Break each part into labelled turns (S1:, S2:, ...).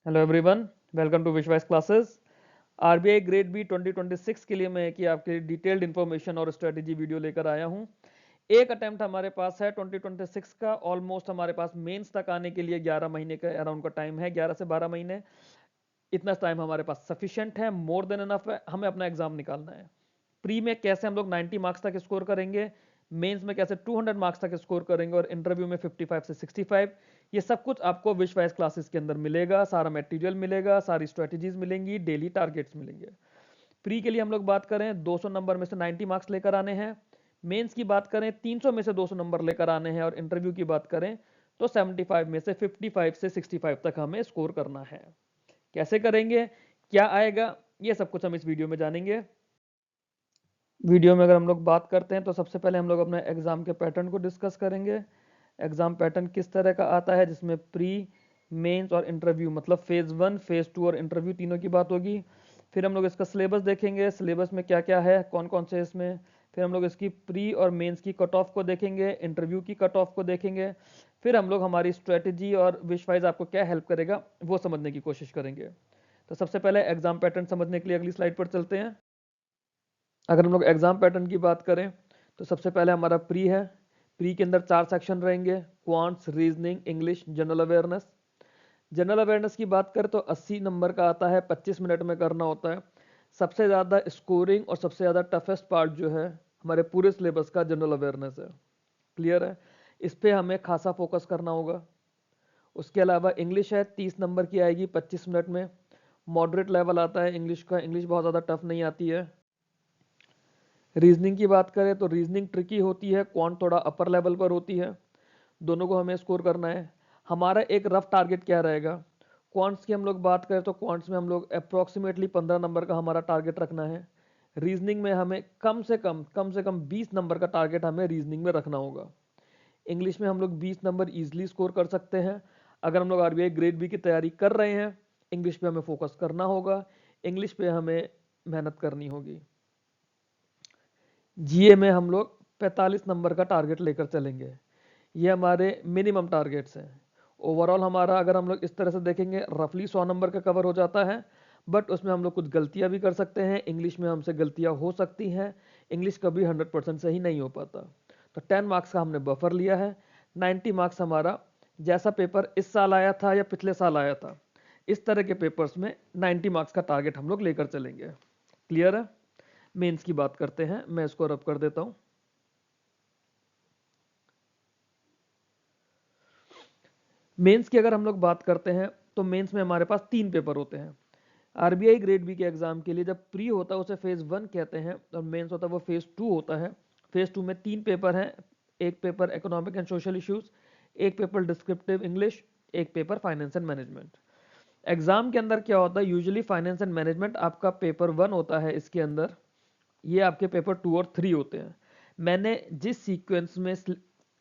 S1: Hello everyone, welcome to विश्वास classes. RBI grade B 2026 के लिए मैं एक आपके डिटेल्ड इन्फॉर्मेशन और स्ट्रेटेजी वीडियो लेकर आया हूं। एक अटेम्प्ट हमारे पास है 2026 का। ऑलमोस्ट हमारे पास मेंस तक आने के लिए 11 महीने का अराउंड का टाइम है, 11 से 12 महीने। इतना टाइम हमारे पास सफिशिएंट है, मोर देन इनफ है। हमें अपना एग्जाम निकालना है। प्री में कैसे हम लोग 90 मार्क्स तक स्कोर करेंगे, मेंस में कैसे 200 मार्क्स तक स्कोर करेंगे और इंटरव्यू में 55 से 65, ये सब कुछ आपको विश्वास क्लासेस के अंदर मिलेगा। सारा मटेरियल मिलेगा, सारी स्ट्रेटजीज मिलेंगी, डेली टारगेट्स मिलेंगे। प्री के लिए हम लोग बात करें 200 नंबर में से 90 मार्क्स लेकर आने हैं। मेंस की बात करें 300 में से 200 नंबर लेकर आने हैं और इंटरव्यू की बात करें तो 75 में से 55 से 65 तक हमें स्कोर करना है। कैसे करेंगे, क्या आएगा, ये सब कुछ हम इस वीडियो में जानेंगे। वीडियो में अगर हम लोग बात करते हैं तो सबसे पहले हम लोग अपने एग्जाम के पैटर्न को डिस्कस करेंगे। एग्जाम पैटर्न किस तरह का आता है, जिसमें प्री, मेंस और इंटरव्यू मतलब फेज 1, फेज 2 और इंटरव्यू तीनों की बात होगी। फिर हम लोग इसका सिलेबस देखेंगे, सिलेबस में क्या क्या है, कौन कौन से इसमें। फिर हम लोग इसकी प्री और मेंस की कट ऑफ को देखेंगे, इंटरव्यू की कट ऑफ को देखेंगे। फिर हम लोग हमारी स्ट्रेटेजी और विश वाइज आपको क्या हेल्प करेगा वो समझने की कोशिश करेंगे। तो सबसे पहले एग्जाम पैटर्न समझने के लिए अगली स्लाइड पर चलते हैं। अगर हम लोग एग्जाम पैटर्न की बात करें तो सबसे पहले हमारा प्री है। प्री के अंदर 4 सेक्शन रहेंगे, quants, reasoning, English, general awareness. General awareness की बात करें तो 80 नंबर का आता है, 25 मिनट में करना होता है। सबसे ज़्यादा स्कोरिंग और सबसे ज़्यादा टफेस्ट पार्ट जो है हमारे पूरे सिलेबस का जनरल अवेयरनेस है। क्लियर है, इस पर हमें खासा फोकस करना होगा। उसके अलावा इंग्लिश है, 30 नंबर की आएगी 25 मिनट में। मॉडरेट लेवल आता है इंग्लिश का, इंग्लिश बहुत ज़्यादा टफ नहीं आती है। रीजनिंग की बात करें तो रीजनिंग ट्रिकी होती है, क्वांट थोड़ा अपर लेवल पर होती है। दोनों को हमें स्कोर करना है। हमारा एक रफ टारगेट क्या रहेगा, क्वांट्स की हम लोग बात करें तो क्वांट्स में हम लोग अप्रोक्सीमेटली 15 नंबर का हमारा टारगेट रखना है। रीजनिंग में हमें कम से कम 20 नंबर का टारगेट हमें रीजनिंग में रखना होगा। इंग्लिश में हम लोग 20 नंबर ईजिली स्कोर कर सकते हैं। अगर हम लोग आरबीआई ग्रेड बी की तैयारी कर रहे हैं, इंग्लिश पे हमें फोकस करना होगा, इंग्लिश पे हमें मेहनत करनी होगी। जीए में हम लोग 45 नंबर का टारगेट लेकर चलेंगे। ये हमारे मिनिमम टारगेट्स हैं। ओवरऑल हमारा अगर हम लोग इस तरह से देखेंगे रफली 100 नंबर का कवर हो जाता है, बट उसमें हम लोग कुछ गलतियां भी कर सकते हैं। इंग्लिश में हमसे गलतियां हो सकती हैं, इंग्लिश कभी 100% सही नहीं हो पाता। तो 10 मार्क्स का हमने बफर लिया है। 90 मार्क्स हमारा जैसा पेपर इस साल आया था या पिछले साल आया था, इस तरह के पेपर्स में 90 मार्क्स का टारगेट हम लोग लेकर चलेंगे। क्लियर है। मेंस की बात करते हैं, मैं इसको रब कर देता हूं। मेंस की अगर हम लोग बात करते हैं तो मेंस में हमारे पास 3 पेपर होते हैं। आरबीआई ग्रेड बी के एग्जाम के लिए जब प्री होता है उसे फेज 1 कहते हैं और मेंस होता है वो फेज 2 होता है। फेज 2 में 3 पेपर हैं। एक paper economic and social issues, एक पेपर डिस्क्रिप्टिव इंग्लिश, एक paper finance and management. Exam के अंदर क्या होता है, यूजुअली फाइनेंस एंड मैनेजमेंट आपका पेपर 1 होता है। इसके अंदर ये आपके पेपर 2 और 3 होते हैं। मैंने जिस सीक्वेंस में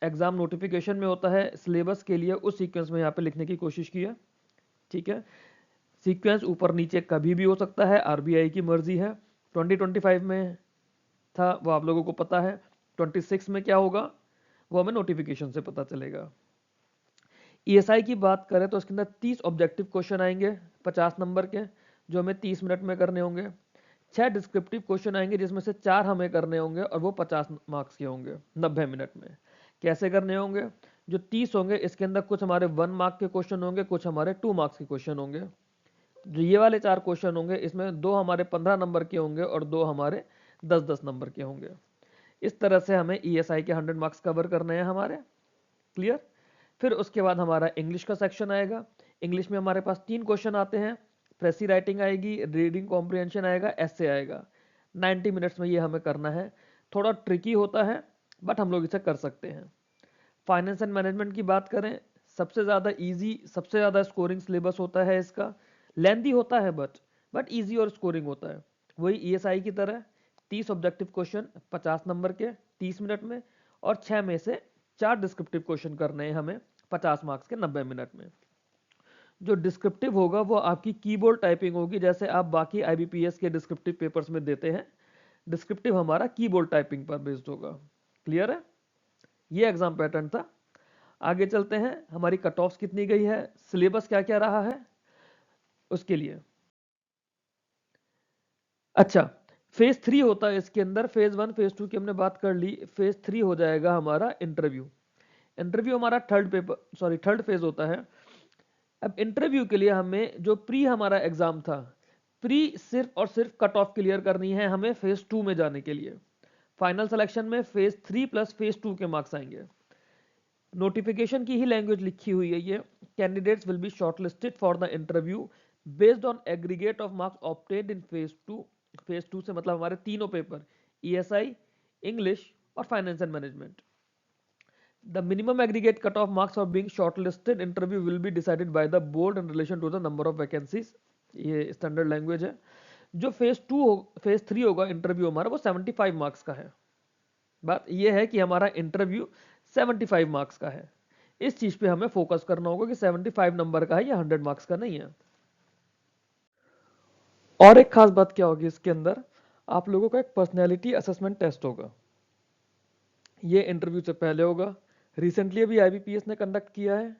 S1: एग्जाम नोटिफिकेशन में होता है सिलेबस के लिए, उस सीक्वेंस में यहाँ पे लिखने की कोशिश की है। ठीक है, सीक्वेंस ऊपर नीचे कभी भी हो सकता है, आरबीआई की मर्जी है। 2025 में था वो आप लोगों को पता है, 26 में क्या होगा वो हमें नोटिफिकेशन से पता चलेगा। ईएसआई की बात करें तो इसके अंदर 30 ऑब्जेक्टिव क्वेश्चन आएंगे 50 नंबर के, जो हमें 30 मिनट में करने होंगे। 6 डिस्क्रिप्टिव क्वेश्चन आएंगे जिसमें से 4 हमें करने होंगे और वो 50 मार्क्स के होंगे 90 मिनट में। कैसे करने होंगे, जो 30 होंगे इसके अंदर कुछ हमारे 1 मार्क के क्वेश्चन होंगे, कुछ हमारे 2 मार्क्स के क्वेश्चन होंगे। जो ये वाले 4 क्वेश्चन होंगे इसमें 2 हमारे 15 नंबर के होंगे और 2 हमारे 10-10 नंबर के होंगे। इस तरह से हमें ईएसआई के 100 मार्क्स कवर करने हैं हमारे। क्लियर। फिर उसके बाद हमारा इंग्लिश का सेक्शन आएगा। इंग्लिश में हमारे पास 3 क्वेश्चन आते हैं, प्रेसी राइटिंग आएगी, रीडिंग कॉम्प्रिहेंशन आएगा, एसे आएगा। 90 मिनट्स में ये हमें करना है। थोड़ा ट्रिकी होता है बट हम लोग इसे कर सकते हैं। फाइनेंस एंड मैनेजमेंट की बात करें, सबसे ज़्यादा इजी, सबसे ज़्यादा स्कोरिंग सिलेबस होता है इसका। लेंदी होता है बट इजी और स्कोरिंग होता है। वही ईएसआई की तरह 30 ऑब्जेक्टिव क्वेश्चन 50 नंबर के 30 मिनट में, और 6 में से 4 डिस्क्रिप्टिव क्वेश्चन करने हैं हमें 50 मार्क्स के 90 मिनट में। जो डिस्क्रिप्टिव होगा वो आपकी कीबोर्ड टाइपिंग होगी, जैसे आप बाकी आईबीपीएस के डिस्क्रिप्टिव पेपर्स में देते हैं। डिस्क्रिप्टिव हमारा कीबोर्ड टाइपिंग पर बेस्ड होगा। क्लियर है, ये एग्जाम पैटर्न था। आगे चलते हैं, हमारी कट ऑफ्स कितनी गई है, सिलेबस क्या क्या रहा है। उसके लिए। अच्छा, फेज 3 होता है इसके अंदर। फेज 1 फेज 2 की हमने बात कर ली, फेज 3 हो जाएगा हमारा इंटरव्यू। इंटरव्यू हमारा थर्ड फेज होता है। अब इंटरव्यू के लिए हमें जो प्री हमारा एग्जाम था, प्री सिर्फ और सिर्फ कट ऑफ क्लियर करनी है हमें फेज 2 में जाने के लिए। फाइनल सिलेक्शन में फेज 3 प्लस फेज 2 के मार्क्स आएंगे। नोटिफिकेशन की ही लैंग्वेज लिखी हुई है ये। Candidates will be shortlisted for the interview based on aggregate of marks obtained in phase 2। Phase 2 से मतलब हमारे तीनों पेपर, ईएसआई, इंग्लिश और finance and management. The minimum aggregate cutoff marks for being shortlisted interview will be decided by the board in relation to the number of vacancies। ये standard language है। जो phase 3 होगा interview हमारा, वो 75 marks का है। बात ये है कि हमारा इंटरव्यू 75 मार्क्स का है। इस चीज पे हमें फोकस करना होगा कि 75 नंबर का है या 100 मार्क्स का नहीं है। और एक खास बात क्या होगी इसके अंदर, आप लोगों का एक पर्सनैलिटी असेसमेंट टेस्ट होगा। ये इंटरव्यू से पहले होगा। रिसेंटली अभी आईबीपीएस ने कंडक्ट किया है।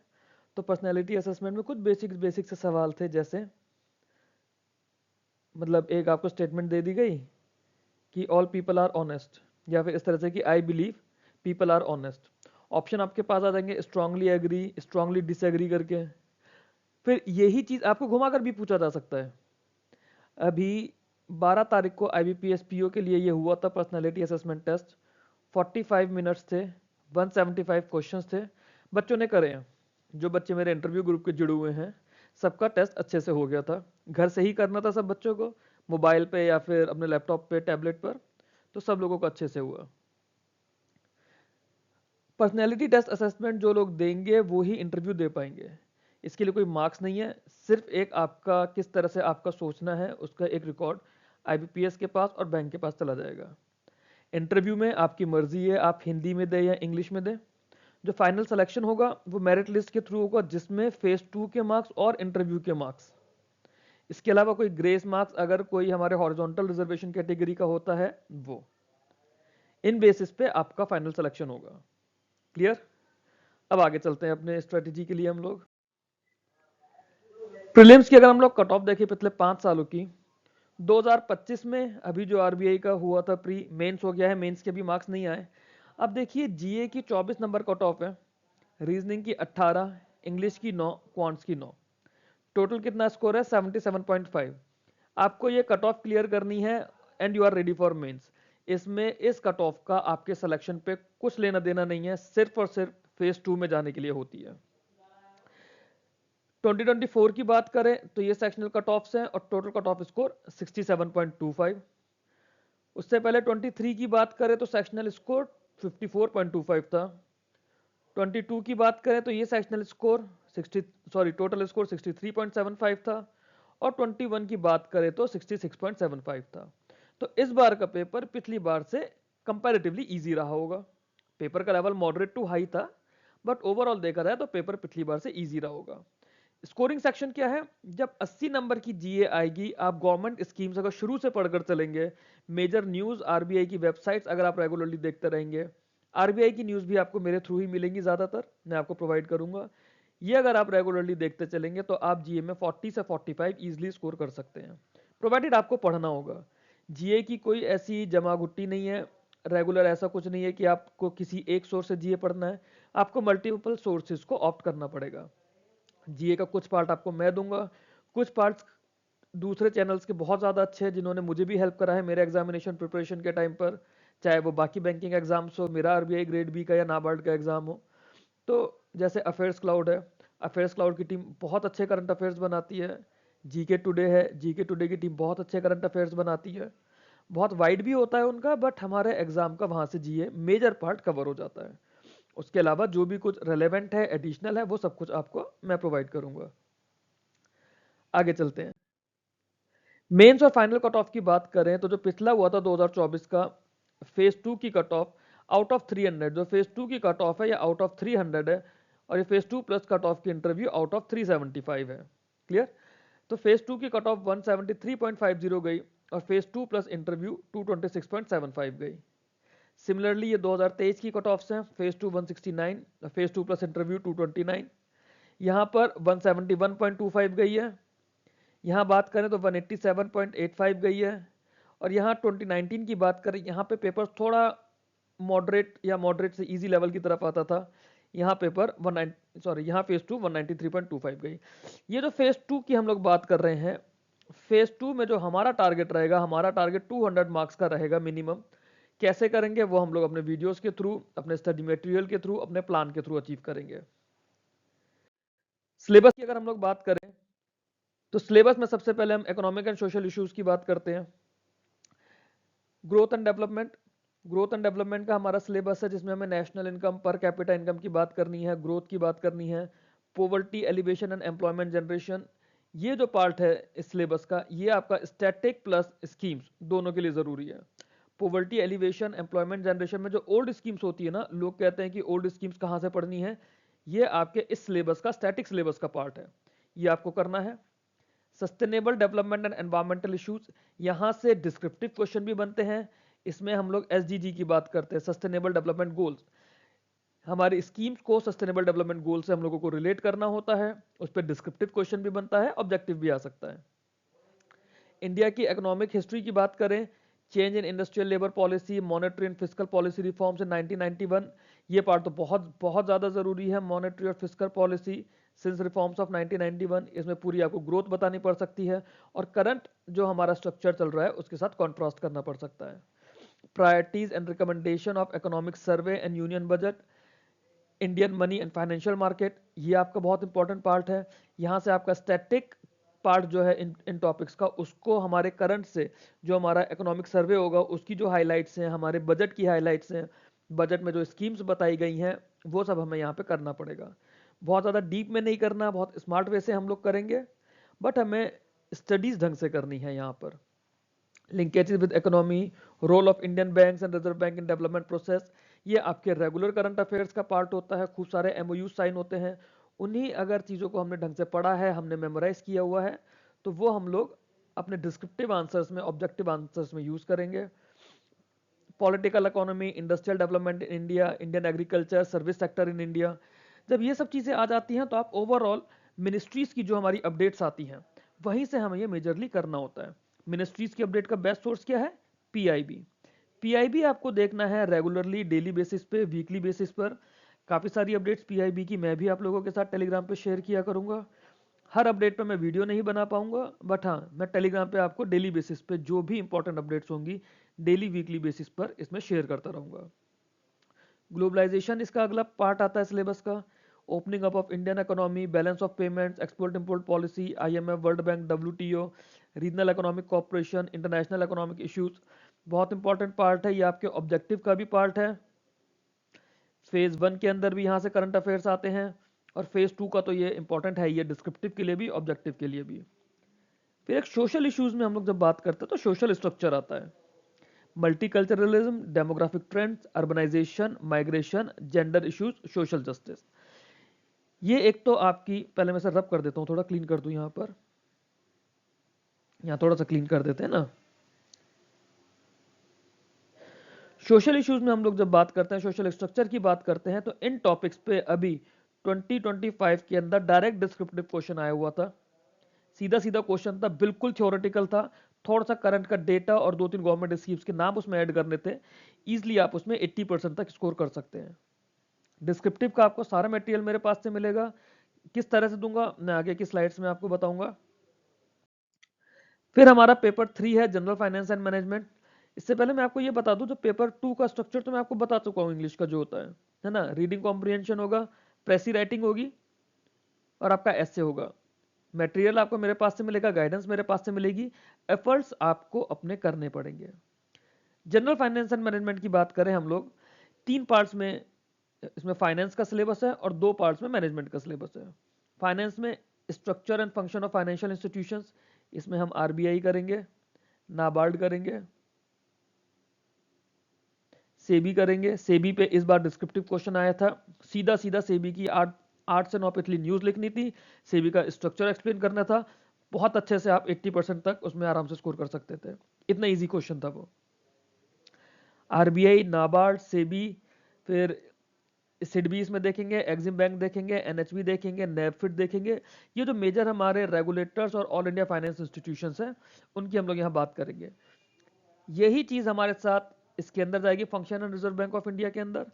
S1: तो पर्सनैलिटी असेसमेंट में कुछ बेसिक से सवाल थे, जैसे मतलब एक आपको स्टेटमेंट दे दी गई कि ऑल पीपल आर ऑनेस्ट, या फिर इस तरह से कि I believe people are honest. Option आपके पास आ जाएंगे स्ट्रांगली एग्री, स्ट्रांगली डिसएग्री करके। फिर यही चीज आपको घुमाकर भी पूछा जा सकता है। अभी 12 तारीख को आईबीपीएस पीओ के लिए ये हुआ था पर्सनैलिटी असेसमेंट टेस्ट। 45 मिनट्स थे, 175 क्वेश्चंस थे, बच्चों ने करे हैं। जो बच्चे मेरे इंटरव्यू ग्रुप के जुड़े हुए हैं, सबका टेस्ट अच्छे से हो गया था। घर से ही करना था सब बच्चों को, मोबाइल पे या फिर अपने लैपटॉप पे, टैबलेट पर। तो सब लोगों को अच्छे से हुआ। पर्सनैलिटी टेस्ट असेसमेंट जो लोग देंगे वो ही इंटरव्यू दे पाएंगे। इसके लिए कोई मार्क्स नहीं है, सिर्फ एक आपका किस तरह से आपका सोचना है उसका एक रिकॉर्ड आईबीपीएस के पास और बैंक के पास चला जाएगा। इंटरव्यू में आपकी मर्जी है आप हिंदी में दें या इंग्लिश में दें। जो फाइनल सिलेक्शन होगा वो मेरिट लिस्ट के थ्रू होगा, जिसमें फेज 2 के मार्क्स और इंटरव्यू के मार्क्स, इसके अलावा कोई ग्रेस मार्क्स अगर कोई हमारे हॉरिजॉन्टल रिजर्वेशन कैटेगरी का होता है, वो इन बेसिस पे आपका फाइनल सिलेक्शन होगा। क्लियर? अब आगे चलते हैं अपने स्ट्रेटेजी के लिए हम लोग। प्रीलिम्स की अगर हम लोग कट ऑफ देखें पिछले 5 सालों की, 2025 में अभी जो आरबीआई का हुआ था प्री, मेंस हो गया है, मेंस के भी मार्क्स नहीं आए। अब देखिए जीए की 24 नंबर कट ऑफ है, रीजनिंग की 18, इंग्लिश की 9, क्वांट्स की 9। टोटल कितना स्कोर है? 77.5। आपको ये कट ऑफ क्लियर करनी है and you are ready for mains. इसमें इस कट ऑफ का आपके सिलेक्शन पे कुछ लेना देना नहीं है, सिर्फ और सिर्फ फेज 2 में जाने के लिए होती है। 2024 की बात करें तो ये सेक्शनल कट ऑफ्स हैं और टोटल कट ऑफ स्कोर 67.25। उससे पहले 23 की बात करें तो सेक्शनल स्कोर 54.25 था। 22 की बात करें तो ये सेक्शनल स्कोर टोटल स्कोर 63.75 था। और 21 की बात करें तो 66.75 था। तो इस बार का पेपर पिछली बार से कंपैरेटिवली इजी रहा होगा। पेपर का लेवल मॉडरेट टू हाई था, बट ओवरऑल देखा जाए तो पेपर पिछली बार से इजी रहा होगा। स्कोरिंग सेक्शन क्या है? जब 80 नंबर की जीए आएगी, आप गवर्नमेंट स्कीम्स अगर शुरू से पढ़कर चलेंगे, मेजर न्यूज, आरबीआई की वेबसाइट्स अगर आप रेगुलरली देखते रहेंगे, आरबीआई की न्यूज भी आपको मेरे थ्रू ही मिलेंगी, ज्यादातर मैं आपको प्रोवाइड करूंगा। ये अगर आप रेगुलरली देखते चलेंगे तो आप जीए में 40 से 45 इजीली स्कोर कर सकते हैं, प्रोवाइडेड आपको पढ़ना होगा। जीए की कोई ऐसी जमा घुट्टी नहीं है, रेगुलर ऐसा कुछ नहीं है कि आपको किसी एक सोर्स से जीए पढ़ना है, आपको मल्टीपल सोर्सेज को ऑप्ट करना पड़ेगा। जीए का कुछ पार्ट आपको मैं दूंगा, कुछ पार्ट्स दूसरे चैनल्स के बहुत ज़्यादा अच्छे हैं जिन्होंने मुझे भी हेल्प करा है मेरे एग्जामिनेशन प्रिपरेशन के टाइम पर, चाहे वो बाकी बैंकिंग एग्जाम्स हो, मेरा आरबीआई ग्रेड बी का या नाबार्ड का एग्जाम हो। तो जैसे अफेयर्स क्लाउड है, अफेयर्स क्लाउड की टीम बहुत अच्छे करंट अफेयर्स बनाती है। जीके टुडे है, जीके टुडे की टीम बहुत अच्छे करंट अफेयर्स बनाती है। बहुत वाइड भी होता है उनका, बट हमारे एग्जाम का वहाँ से जीए मेजर पार्ट कवर हो जाता है। उसके अलावा जो भी कुछ रेलेवेंट है, एडिशनल है, वो सब कुछ आपको मैं प्रोवाइड करूंगा। आगे चलते हैं। मेंस और फाइनल कट ऑफ की बात करें तो जो पिछला हुआ था 2024 का फेज 2 की कट ऑफ आउट ऑफ 300, जो फेज 2 की कट ऑफ है या आउट ऑफ 300 है, और ये फेज 2 प्लस कट ऑफ की इंटरव्यू आउट ऑफ 375 है। क्लियर? तो फेज 2 की कट ऑफ 173.50 गई और फेज 2 प्लस इंटरव्यू 226.75 गई। सिमिलरली ये 2023 की कट ऑफ्स हैं, फेज 2 169, फेज 2 प्लस इंटरव्यू 229। यहाँ पर 171.25 गई है, यहाँ बात करें तो 187.85 गई है। और यहाँ 2019 की बात करें, यहाँ पे पेपर थोड़ा मॉडरेट या मॉडरेट से इजी लेवल की तरफ आता था। यहाँ पेपर 19 सॉरी यहाँ फेज 2 193.25 गई। ये जो फेज 2 की हम लोग बात कर रहे हैं, फेज 2 में जो हमारा टारगेट रहेगा, हमारा टारगेट 200 मार्क्स का रहेगा मिनिमम। कैसे करेंगे वो हम लोग अपने वीडियोस के थ्रू, अपने स्टडी मटेरियल के थ्रू, अपने प्लान के थ्रू अचीव करेंगे। सिलेबस की अगर हम लोग बात करें तो सिलेबस में सबसे पहले हम इकोनॉमिक एंड सोशल इश्यूज की बात करते हैं। Growth and development, growth and development का हमारा सिलेबस है जिसमें हमें national income, per capita income की बात करनी है, ग्रोथ की बात करनी है, poverty alleviation and employment generation. ये जो पार्ट है इस सिलेबस का, ये आपका स्टैटिक प्लस स्कीम्स दोनों के लिए जरूरी है। पॉवर्टी एलिवेशन, एम्प्लॉयमेंट जनरेशन में जो ओल्ड स्कीम्स होती है ना, लोग कहते हैं कि ओल्ड स्कीम्स कहाँ से पढ़नी है, ये आपके इस सिलेबस का, स्टैटिक सिलेबस का पार्ट है, ये आपको करना है। Sustainable development and environmental issues, यहाँ से डिस्क्रिप्टिव क्वेश्चन भी बनते हैं। इसमें हम लोग एसडीजी की बात करते हैं, सस्टेनेबल डेवलपमेंट गोल्स। हमारी स्कीम्स को सस्टेनेबल डेवलपमेंट गोल से हम लोगों को रिलेट करना होता है, उस पर डिस्क्रिप्टिव क्वेश्चन भी बनता है, ऑब्जेक्टिव भी आ सकता है। इंडिया की इकोनॉमिक हिस्ट्री की बात करें, change in industrial labour policy, monetary and fiscal policy reforms in 1991, ये पार्ट तो बहुत बहुत ज़्यादा ज़रूरी है। मॉनेटरी और fiscal policy since reforms of 1991, इसमें पूरी आपको ग्रोथ बतानी पड़ सकती है और करंट जो हमारा स्ट्रक्चर चल रहा है उसके साथ कॉन्ट्रास्ट करना पड़ सकता है। Priorities and recommendation of economic survey and union budget, Indian money and financial market, ये आपका बहुत इंपॉर्टेंट पार्ट है। यहाँ से आपका स्टैटिक पार्ट जो है इन टॉपिक्स का, उसको हमारे करंट से जो हमारा इकोनॉमिक सर्वे होगा उसकी जो हाइलाइट्स हैं, हमारे बजट की हाइलाइट्स हैं, बजट में जो स्कीम्स बताई गई हैं, वो सब हमें यहाँ पे करना पड़ेगा। बहुत ज़्यादा डीप में नहीं करना, बहुत स्मार्ट वे से हम लोग करेंगे, बट हमें स्टडीज ढंग से करनी है यहाँ पर। Linkages with economy, role of Indian banks and reserve bank in development process, ये आपके रेगुलर करंट अफेयर्स का पार्ट होता है। खूब सारे एमओयू साइन होते हैं, उन्हीं अगर चीज़ों को हमने ढंग से पढ़ा है, हमने मेमोराइज किया हुआ है, तो वो हम लोग अपने डिस्क्रिप्टिव आंसर्स में, ऑब्जेक्टिव आंसर्स में यूज करेंगे। Political economy, industrial development in India, Indian agriculture, service sector in India, जब ये सब चीज़ें आ जाती हैं तो आप ओवरऑल मिनिस्ट्रीज की जो हमारी अपडेट्स आती हैं वहीं से हमें ये मेजरली करना होता है। मिनिस्ट्रीज की अपडेट का बेस्ट सोर्स क्या है? पीआईबी। पीआईबी आपको देखना है रेगुलरली, डेली बेसिस पे, वीकली बेसिस पर। काफ़ी सारी अपडेट्स पीआईबी की मैं भी आप लोगों के साथ टेलीग्राम पे शेयर किया करूंगा। हर अपडेट पे मैं वीडियो नहीं बना पाऊंगा, बट हाँ, मैं टेलीग्राम पे आपको डेली बेसिस पे जो भी इंपॉर्टेंट अपडेट्स होंगी डेली वीकली बेसिस पर इसमें शेयर करता रहूंगा। ग्लोबलाइजेशन इसका अगला पार्ट आता है सिलेबस का। Opening up of Indian economy, balance of payments, export import policy, IMF, world bank, WTO, regional economic corporation, international economic issues, बहुत इंपॉर्टेंट पार्ट है। ये आपके ऑब्जेक्टिव का भी पार्ट है। फेज 1 के अंदर भी यहाँ से करंट अफेयर्स आते हैं, और फेज 2 का तो ये इंपॉर्टेंट है, ये डिस्क्रिप्टिव के लिए भी, ऑब्जेक्टिव के लिए भी। फिर एक सोशल इश्यूज में हम लोग जब बात करते हैं तो सोशल स्ट्रक्चर आता है। Multiculturalism, demographic trends, urbanisation, migration, gender issues, social justice. ये एक तो आपकी, पहले मैं सर रब कर देता हूँ, थोड़ा क्लीन कर दूँ यहाँ पर, यहाँ थोड़ा सा क्लीन कर देते हैं ना। सोशल इश्यूज में हम लोग जब बात करते हैं, सोशल स्ट्रक्चर की बात करते हैं, तो इन टॉपिक्स पे अभी 2025 के अंदर डायरेक्ट डिस्क्रिप्टिव क्वेश्चन आया हुआ था। सीधा सीधा क्वेश्चन था, बिल्कुल थ्योरेटिकल था, थोड़ा सा करंट का डेटा और 2-3 गवर्नमेंट स्कीम्स के नाम उसमें ऐड करने थे। इजिली आप उसमें 80% तक स्कोर कर सकते हैं। डिस्क्रिप्टिव का आपको सारा मटेरियल मेरे पास से मिलेगा। किस तरह से दूंगा मैं आगे की स्लाइड्स में आपको बताऊंगा। फिर हमारा पेपर 3 है, जनरल फाइनेंस एंड मैनेजमेंट। इससे पहले मैं आपको ये बता दूं, जो पेपर 2 का स्ट्रक्चर तो मैं आपको बता चुका हूं, इंग्लिश का जो होता है ना। रीडिंग कॉम्प्रिहेंशन होगा, प्रेसी राइटिंग होगी, और आपका एसे होगा। मटेरियल आपको मेरे पास से मिलेगा, गाइडेंस मेरे पास से मिलेगी, एफर्ट्स आपको अपने करने पड़ेंगे। जनरल फाइनेंस एंड मैनेजमेंट की बात करें हम लोग, 3 पार्ट्स में इसमें फाइनेंस का सिलेबस है और 2 पार्ट्स में मैनेजमेंट का सिलेबस है। फाइनेंस में structure and function of financial institutions, इसमें हम आरबीआई करेंगे, नाबार्ड करेंगे, सेबी करेंगे। सेबी पे इस बार डिस्क्रिप्टिव क्वेश्चन आया था, सीधा सीधा सेबी की 8 से 9 पिछली न्यूज लिखनी थी, सेबी का स्ट्रक्चर एक्सप्लेन करना था। बहुत अच्छे से आप 80% तक उसमें आराम से स्कोर कर सकते थे, इतना इजी क्वेश्चन था वो। आरबीआई, नाबार्ड, सेबी, फिर सिडबी इसमें देखेंगे, एग्जिम बैंक देखेंगे, एनएचबी देखेंगे, नेफिड देखेंगे। ये जो मेजर हमारे रेगुलेटर्स और ऑल इंडिया फाइनेंस इंस्टीट्यूशंस हैं उनकी हम लोग यहाँ बात करेंगे। यही चीज़ हमारे साथ इसके अंदर जाएगी function and reserve bank of India के अंदर।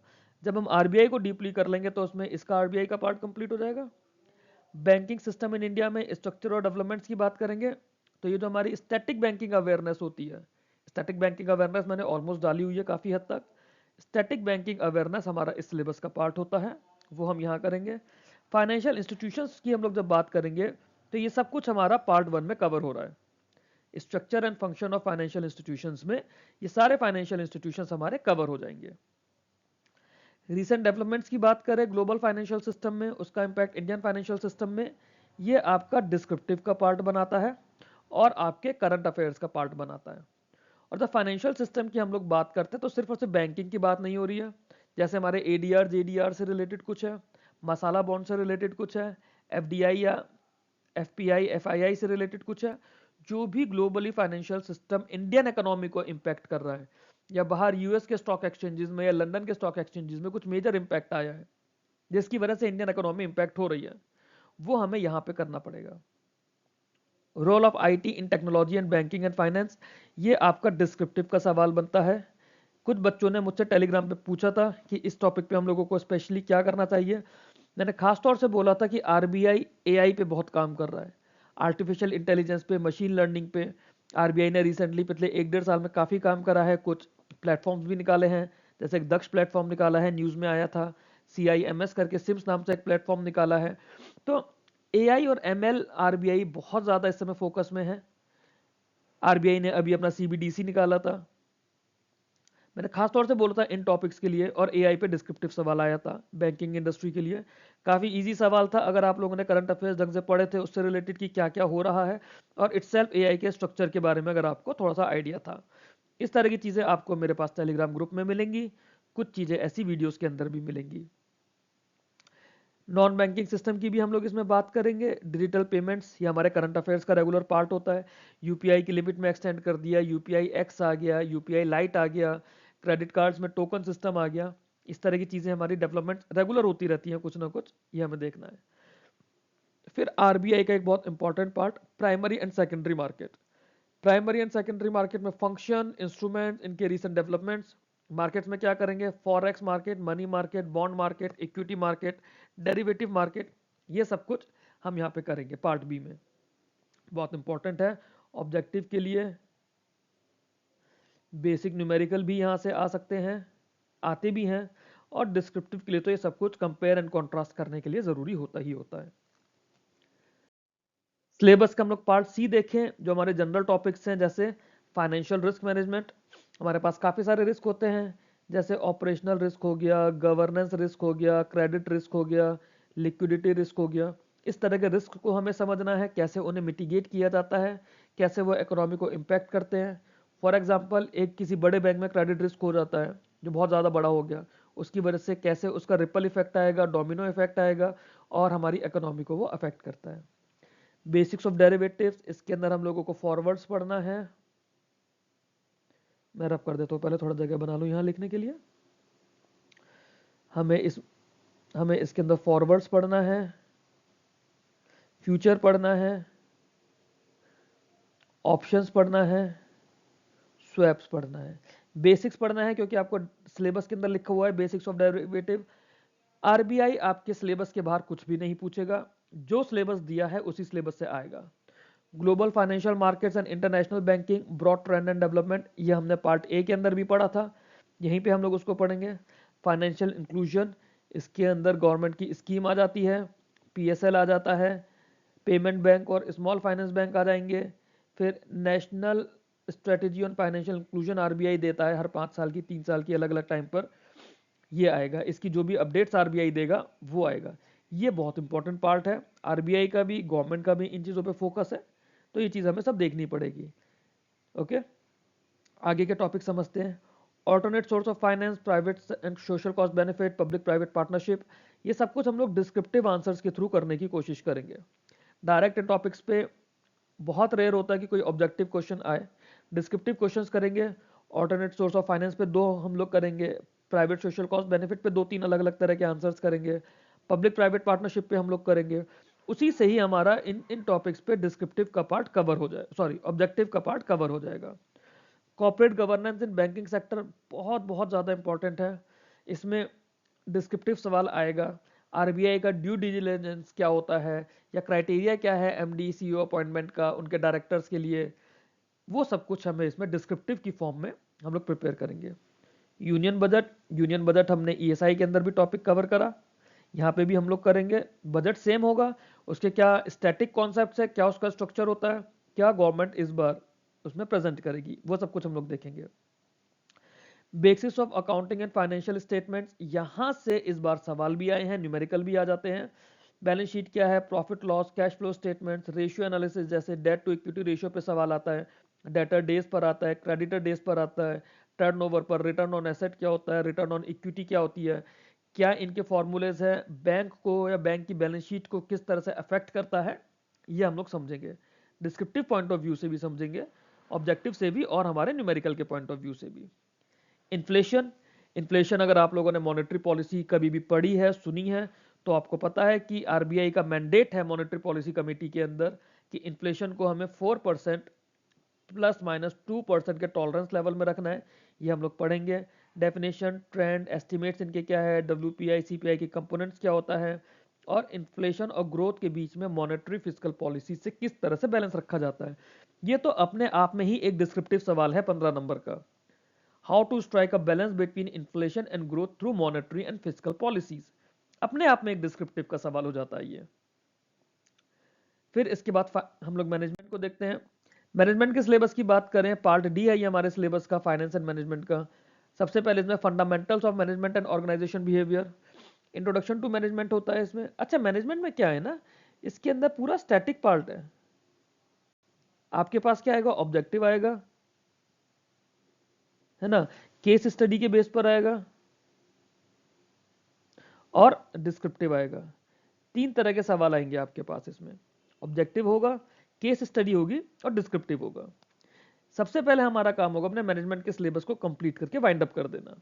S1: जब हम आरबीआई को डीपली कर लेंगे तो उसमें इसका आरबीआई का पार्ट कंप्लीट हो जाएगा। बैंकिंग सिस्टम इन इंडिया में स्ट्रक्चर और डेवलपमेंट्स की बात करेंगे तो ये जो हमारी स्टैटिक बैंकिंग अवेयरनेस होती है, स्टैटिक बैंकिंग अवेयरनेस मैंने ऑलमोस्ट डाली हुई है काफ़ी हद तक। स्टैटिक बैंकिंग अवेयरनेस हमारा इस सिलेबस का पार्ट होता है, वो हम यहाँ करेंगे। फाइनेंशियल इंस्टीट्यूशंस की हम लोग जब बात करेंगे तो ये सब कुछ हमारा पार्ट 1 में कवर हो रहा है। Structure and function of financial institutions में ये सारे फाइनेंशियल इंस्टीट्यूशंस हमारे कवर हो जाएंगे। रीसेंट डेवलपमेंट्स की बात करें ग्लोबल फाइनेंशियल सिस्टम में, उसका इंपैक्ट इंडियन फाइनेंशियल सिस्टम में, ये आपका डिस्क्रिप्टिव का पार्ट बनाता है और आपके करंट अफेयर्स का पार्ट बनाता है। और जब फाइनेंशियल सिस्टम की हम लोग बात करते हैं तो सिर्फ और सिर्फ बैंकिंग की बात नहीं हो रही है, जैसे हमारे एडीआर जेडीआर से रिलेटेड कुछ है, मसाला बॉन्ड से रिलेटेड कुछ है, एफडीआई या एफपीआई एफआईआई से रिलेटेड कुछ है। जो भी globally financial system Indian economy को इम्पैक्ट कर रहा है या बाहर यूएस के स्टॉक एक्सचेंजेस में या लंदन के स्टॉक एक्सचेंजेस में कुछ मेजर इम्पैक्ट आया है जिसकी वजह से इंडियन इकोनॉमी इम्पैक्ट हो रही है, वो हमें यहाँ पे करना पड़ेगा। Role of IT in technology and banking and finance, ये आपका डिस्क्रिप्टिव का सवाल बनता है। कुछ बच्चों ने मुझसे टेलीग्राम पे पूछा था कि इस टॉपिक पे हम लोगों को स्पेशली क्या करना चाहिए। मैंने खास तौर से बोला था कि आरबीआई एआई पे बहुत काम कर रहा है, आर्टिफिशियल इंटेलिजेंस पे, मशीन लर्निंग पे। आरबीआई ने रिसेंटली पिछले 1-1.5 साल में काफ़ी काम करा है, कुछ प्लेटफॉर्म्स भी निकाले हैं, जैसे एक दक्ष प्लेटफॉर्म निकाला है, न्यूज़ में आया था, CIMS करके सिम्स नाम से एक प्लेटफॉर्म निकाला है। तो एआई और एमएल आरबीआई बहुत ज़्यादा इस समय फोकस में है। आरबीआई ने अभी अपना सीबीडीसी निकाला था, मैंने खास तौर से बोला था इन टॉपिक्स के लिए, और एआई पे डिस्क्रिप्टिव सवाल आया था बैंकिंग इंडस्ट्री के लिए। काफ़ी इजी सवाल था, अगर आप लोगों ने करंट अफेयर्स ढंग से पढ़े थे उससे रिलेटेड कि क्या क्या हो रहा है, और इटसेल्फ एआई के स्ट्रक्चर के बारे में अगर आपको थोड़ा सा आइडिया था। इस तरह की चीज़ें आपको मेरे पास टेलीग्राम ग्रुप में मिलेंगी, कुछ चीज़ें ऐसी वीडियोज़ के अंदर भी मिलेंगी। नॉन बैंकिंग सिस्टम की भी हम लोग इसमें बात करेंगे। डिजिटल पेमेंट्स ये हमारे करंट अफेयर्स का रेगुलर पार्ट होता है। यूपीआई की लिमिट में एक्सटेंड कर दिया, यूपीआई एक्स आ गया, यूपीआई लाइट आ गया, क्रेडिट कार्ड्स में टोकन सिस्टम आ गया। इस तरह की चीज़ें हमारी डेवलपमेंट रेगुलर होती रहती हैं, कुछ ना कुछ, ये हमें देखना है। फिर आरबीआई का एक बहुत important part, primary and secondary market. Primary and secondary market में फंक्शन, इंस्ट्रूमेंट्स, इनके रिसेंट डेवलपमेंट्स। मार्केट्स में क्या करेंगे, forex market, money market, bond market, equity market, derivative market, ये सब कुछ हम यहाँ पे करेंगे पार्ट बी में। बहुत इंपॉर्टेंट है ऑब्जेक्टिव के लिए। बेसिक न्यूमेरिकल भी यहाँ से आ सकते हैं, आते भी हैं, और डिस्क्रिप्टिव के लिए तो ये सब कुछ कंपेयर एंड कॉन्ट्रास्ट करने के लिए ज़रूरी होता ही होता है। सिलेबस का हम लोग पार्ट सी देखें, जो हमारे जनरल टॉपिक्स हैं, जैसे फाइनेंशियल रिस्क मैनेजमेंट। हमारे पास काफ़ी सारे रिस्क होते हैं, जैसे ऑपरेशनल रिस्क हो गया, गवर्नेंस रिस्क हो गया, क्रेडिट रिस्क हो गया, लिक्विडिटी रिस्क हो गया। इस तरह के रिस्क को हमें समझना है, कैसे उन्हें मिटिगेट किया जाता है, कैसे वो इकोनॉमी को इम्पैक्ट करते हैं। फॉर एग्जाम्पल, एक किसी बड़े बैंक में क्रेडिट रिस्क हो जाता है जो बहुत ज़्यादा बड़ा हो गया, उसकी वजह से कैसे उसका रिपल इफेक्ट आएगा, डोमिनो इफेक्ट आएगा, और हमारी इकोनॉमी को वो अफेक्ट करता है। बेसिक्स ऑफ डेरिवेटिव्स, इसके अंदर हम लोगों को फॉरवर्ड्स पढ़ना है। मैं रब कर देता हूँ, पहले थोड़ा जगह बना लूँ यहाँ लिखने के लिए। हमें इसके अंदर फॉरवर्ड्स पढ़ना है, फ्यूचर पढ़ना है, ऑप्शंस पढ़ना है, स्वैप्स पढ़ना है। बेसिक्स पढ़ना है क्योंकि आपको सिलेबस के अंदर लिखा हुआ है बेसिक्स ऑफ डेरिवेटिव। आरबीआई आपके सिलेबस के बाहर कुछ भी नहीं पूछेगा, जो सिलेबस दिया है उसी सिलेबस से आएगा। Global financial markets and international banking, broad trend and development, ये हमने पार्ट ए के अंदर भी पढ़ा था, यहीं पे हम लोग उसको पढ़ेंगे। फाइनेंशियल इंक्लूजन, इसके अंदर गवर्नमेंट की स्कीम आ जाती है, पीएसएल आ जाता है, पेमेंट बैंक और स्मॉल फाइनेंस बैंक आ जाएंगे। फिर national strategy on financial inclusion RBI देता है हर 5 साल की, 3 साल की, अलग अलग टाइम पर ये आएगा। इसकी जो भी अपडेट्स आरबीआई देगा वो आएगा। ये बहुत इंपॉर्टेंट पार्ट है, आरबीआई का भी, गवर्नमेंट का भी इन चीज़ों पे फोकस है, तो ये चीज़ हमें सब देखनी पड़ेगी। ओके, आगे के टॉपिक समझते हैं। Alternate source of finance, private and social cost benefit, public private partnership, ये सब कुछ हम लोग डिस्क्रिप्टिव आंसर्स के थ्रू करने की कोशिश करेंगे। डायरेक्ट टॉपिक्स पे बहुत रेयर होता है कि कोई ऑब्जेक्टिव क्वेश्चन आए। डिस्क्रिप्टिव क्वेश्चंस करेंगे। ऑल्टरनेट सोर्स ऑफ फाइनेंस पे 2 हम लोग करेंगे, प्राइवेट सोशल कॉस्ट बेनिफिट पे 2-3 अलग अलग तरह के आंसर्स करेंगे, पब्लिक प्राइवेट पार्टनरशिप पे हम लोग करेंगे। उसी से ही हमारा इन टॉपिक्स पे डिस्क्रिप्टिव का पार्ट कवर हो जाए, सॉरी ऑब्जेक्टिव का पार्ट कवर हो जाएगा। Corporate governance in banking sector बहुत बहुत ज़्यादा इंपॉर्टेंट है, इसमें डिस्क्रिप्टिव सवाल आएगा। आरबीआई का ड्यू डिलिजेंस क्या होता है, या क्राइटेरिया क्या है एमडी सीईओ अपॉइंटमेंट का उनके डायरेक्टर्स के लिए, वो सब कुछ हमें इसमें डिस्क्रिप्टिव की फॉर्म में हम लोग प्रिपेयर करेंगे। यूनियन बजट हमने ईएसआई के अंदर भी टॉपिक कवर करा, यहाँ पे भी हम लोग करेंगे। बजट सेम होगा, उसके क्या स्टैटिक कॉन्सेप्ट्स है, क्या उसका स्ट्रक्चर होता है, क्या गवर्नमेंट इस बार उसमें प्रेजेंट करेगी, वो सब कुछ हम लोग देखेंगे। Basis of accounting and financial statements, यहाँ से इस बार सवाल भी आए हैं, न्यूमेरिकल भी आ जाते हैं। बैलेंस शीट क्या है, profit loss, cash flow statements, ratio analysis, जैसे डेट टू इक्विटी रेशियो पे सवाल आता है, डेटर डेज पर आता है, क्रेडिटर डेज पर आता है, टर्नओवर पर, रिटर्न ऑन एसेट क्या होता है, रिटर्न ऑन इक्विटी क्या होती है, क्या इनके फॉर्मूलेज है, बैंक को या बैंक की बैलेंस शीट को किस तरह से अफेक्ट करता है, ये हम लोग समझेंगे। डिस्क्रिप्टिव पॉइंट ऑफ व्यू से भी समझेंगे, ऑब्जेक्टिव से भी, और हमारे न्यूमेरिकल के पॉइंट ऑफ व्यू से भी। इन्फ्लेशन अगर आप लोगों ने मॉनेटरी पॉलिसी कभी भी पढ़ी है, सुनी है, तो आपको पता है कि आरबीआई का मैंडेट है मॉनेटरी पॉलिसी कमेटी के अंदर कि इन्फ्लेशन को हमें 4% ±2% के टॉलरेंस लेवल में रखना है। ये हम लोग पढ़ेंगे। डेफिनेशन, ट्रेंड, एस्टिमेट्स इनके क्या है, डब्ल्यूपीआई सीपीआई के कंपोनेंट्स क्या होता है, और इन्फ्लेशन और ग्रोथ के बीच में मॉनेटरी फिस्कल पॉलिसी से किस तरह से बैलेंस रखा जाता है। ये तो अपने आप में ही एक डिस्क्रिप्टिव सवाल है 15 नंबर का। How to strike a balance between inflation and growth through monetary and fiscal policies, अपने आप में एक डिस्क्रिप्टिव का सवाल हो जाता है ये। फिर इसके बाद हम लोग मैनेजमेंट को देखते हैं। मैनेजमेंट के सिलेबस की बात करें, पार्ट डी है ये हमारे सिलेबस का, फाइनेंस एंड मैनेजमेंट का। सबसे पहले इसमें fundamentals of management and organisation behaviour, introduction to management होता है इसमें। अच्छा, मैनेजमेंट में क्या है ना, इसके अंदर पूरा स्टैटिक पार्ट है। आपके पास क्या आएगा, ऑब्जेक्टिव आएगा, है ना, केस स्टडी के बेस पर आएगा, और डिस्क्रिप्टिव आएगा। 3 तरह के सवाल आएंगे आपके पास इसमें, ऑब्जेक्टिव होगा, केस स्टडी होगी, और डिस्क्रिप्टिव होगा। सबसे पहले हमारा काम होगा अपने मैनेजमेंट के सिलेबस को कंप्लीट करके वाइंड अप कर देना।